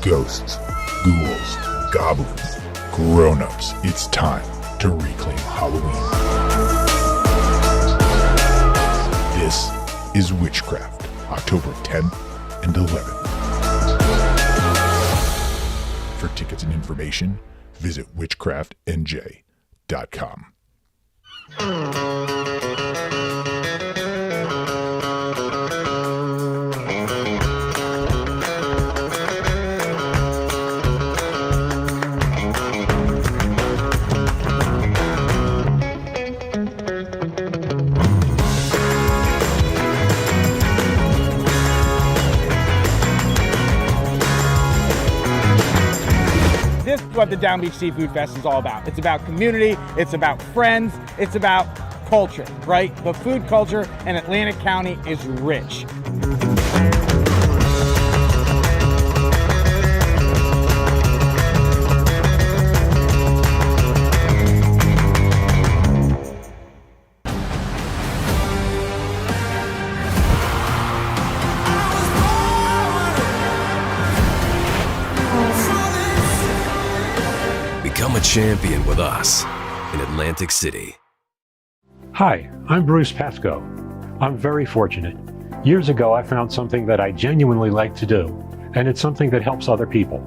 Ghosts, ghouls, goblins, grown-ups, it's time to reclaim Halloween. This is Witchcraft, October 10th and 11th. For tickets and information, visit witchcraftnj.com. This is what the Down Beach Seafood Fest is all about. It's about community, it's about friends, it's about culture, right? The food culture in Atlantic County is rich. Become a champion with us in Atlantic City. Hi, I'm Bruce Pascoe. I'm very fortunate. Years ago, I found something that I genuinely like to do, and it's something that helps other people.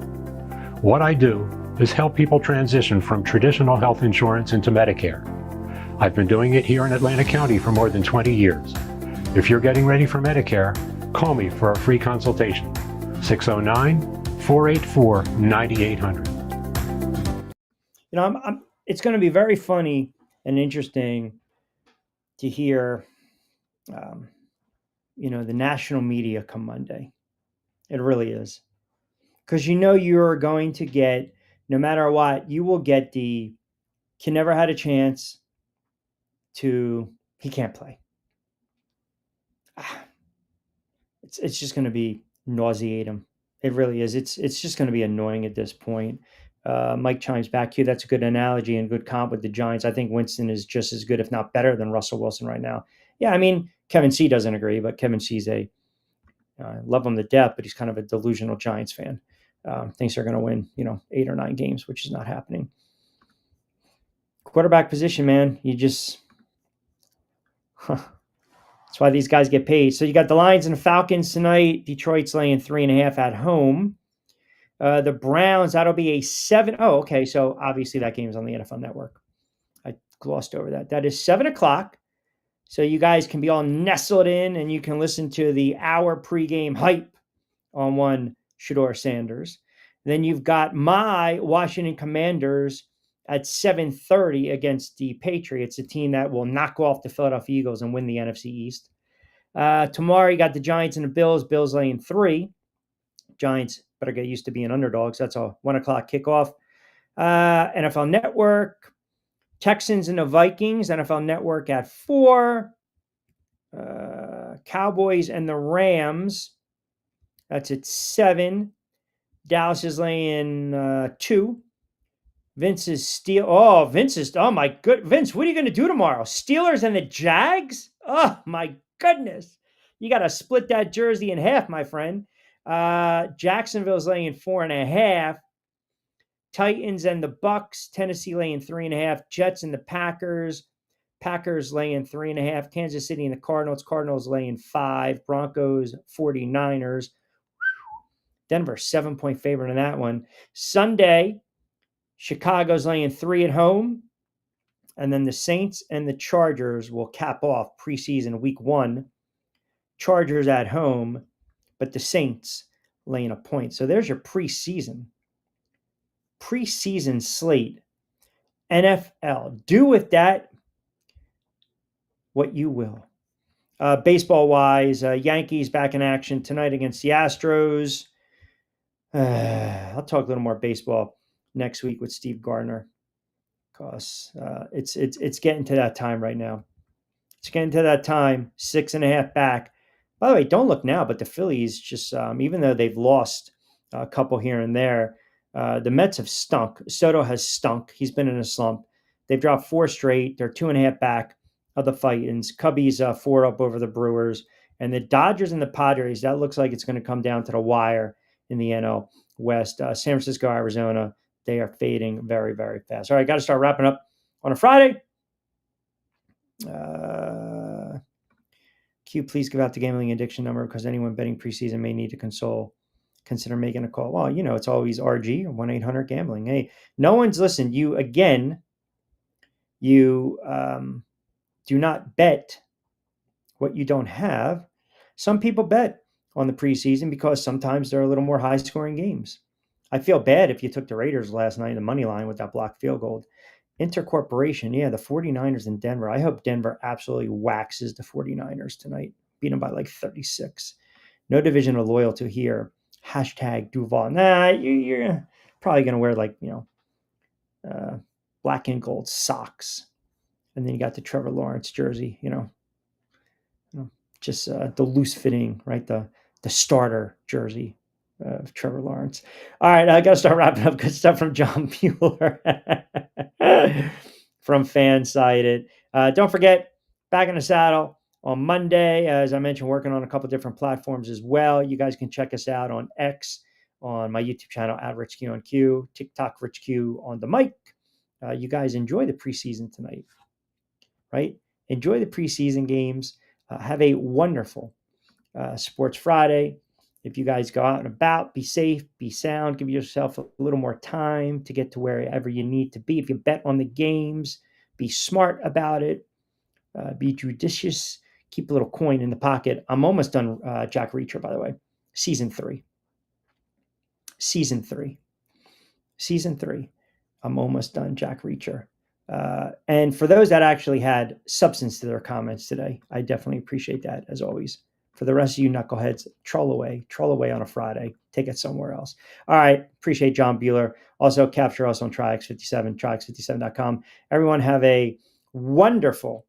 What I do is help people transition from traditional health insurance into Medicare. I've been doing it here in Atlantic County for more than 20 years. If you're getting ready for Medicare, call me for a free consultation. 609-484-9800. It's going to be very funny and interesting to hear, the national media come Monday. It really is. Because you're going to get, no matter what, you will get he never had a chance to, he can't play. It's just going to be nauseating. It really is. It's just going to be annoying at this point. Mike chimes back here. That's a good analogy and good comp with the Giants. I think Winston is just as good, if not better, than Russell Wilson right now. Yeah, I mean, Kevin C doesn't agree, but Kevin C's love him to death, but he's kind of a delusional Giants fan. Thinks they're going to win, 8 or 9 games, which is not happening. Quarterback position, man, that's why these guys get paid. So you got the Lions and the Falcons tonight. Detroit's laying 3.5 at home. The Browns, that'll be a 7. Oh, okay. So obviously that game's on the NFL Network. I glossed over that. That is 7:00. So you guys can be all nestled in and you can listen to the hour pregame hype on one Shador Sanders. Then you've got my Washington Commanders at 7:30 against the Patriots, a team that will knock off the Philadelphia Eagles and win the NFC East. Tomorrow you got the Giants and the Bills. Bills laying 3. Giants better get used to being underdogs. That's a 1:00 kickoff. NFL Network, Texans and the Vikings. NFL Network at 4. Cowboys and the Rams. That's at 7. Dallas is laying 2. Vince is oh my good Vince, what are you going to do tomorrow? Steelers and the Jags? Oh my goodness. You got to split that jersey in half, my friend. Jacksonville's laying 4.5. Titans and the Bucks. Tennessee laying 3.5. Jets and the Packers. Packers laying 3.5. Kansas City and the Cardinals. Cardinals laying 5. Broncos, 49ers. Denver, 7-point favorite in that one. Sunday, Chicago's laying 3 at home. And then the Saints and the Chargers will cap off preseason week 1. Chargers at home, but the Saints laying a point. So there's your preseason slate. NFL. Do with that what you will. Baseball-wise, Yankees back in action tonight against the Astros. I'll talk a little more baseball next week with Steve Gardner because it's getting to that time right now. It's getting to that time. 6.5 back. By the way, don't look now, but the Phillies just even though they've lost a couple here and there, the Mets have stunk. Soto has stunk. He's been in a slump. They've dropped 4 straight. They're 2.5 back of the Titans. Cubbies 4 up over the Brewers. And the Dodgers and the Padres, that looks like it's going to come down to the wire in the NL West. San Francisco, Arizona, they are fading very, very fast. All right, got to start wrapping up on a Friday. Q, please give out the gambling addiction number because anyone betting preseason may need to consider making a call. Well, it's always RG, 1-800-GAMBLING. Hey, no one's listened. You do not bet what you don't have. Some people bet on the preseason because sometimes they're a little more high-scoring games. I feel bad if you took the Raiders last night in the money line with that blocked field goal. Intercorporation, the 49ers in Denver. I hope Denver absolutely waxes the 49ers tonight. Beat them by like 36. No division of loyalty here. # Duval. Nah, you're probably going to wear like, black and gold socks. And then you got the Trevor Lawrence jersey, just the loose fitting, right? The starter jersey of Trevor Lawrence. All right, I got to start wrapping up. Good stuff from John Bueller from Fansided. Don't forget, Back in the Saddle on Monday. As I mentioned, working on a couple different platforms as well. You guys can check us out on X, on my YouTube channel, @RichQ on TikTok, RichQ on the mic. You guys enjoy the preseason tonight, right? Enjoy the preseason games. Have a wonderful Sports Friday. If you guys go out and about, be safe, be sound, give yourself a little more time to get to wherever you need to be. If you bet on the games, be smart about it. Be judicious. Keep a little coin in the pocket. I'm almost done Jack Reacher, by the way. Season 3. I'm almost done Jack Reacher. And for those that actually had substance to their comments today, I definitely appreciate that, as always. For the rest of you knuckleheads, troll away on a Friday. Take it somewhere else. All right. Appreciate John Bueller. Also capture us on TriX57, TriX57.com. Everyone have a wonderful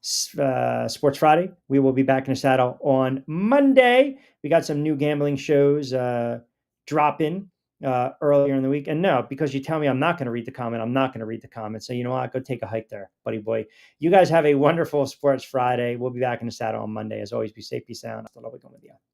Sports Friday. We will be back in the saddle on Monday. We got some new gambling shows dropping earlier in the week. And no, because you tell me I'm not going to read the comment, I'm not going to read the comment. So you know what? Go take a hike there, buddy boy. You guys have a wonderful Sports Friday. We'll be back in the saddle on Monday. As always, be safe, be sound. Hasta luego con Dios.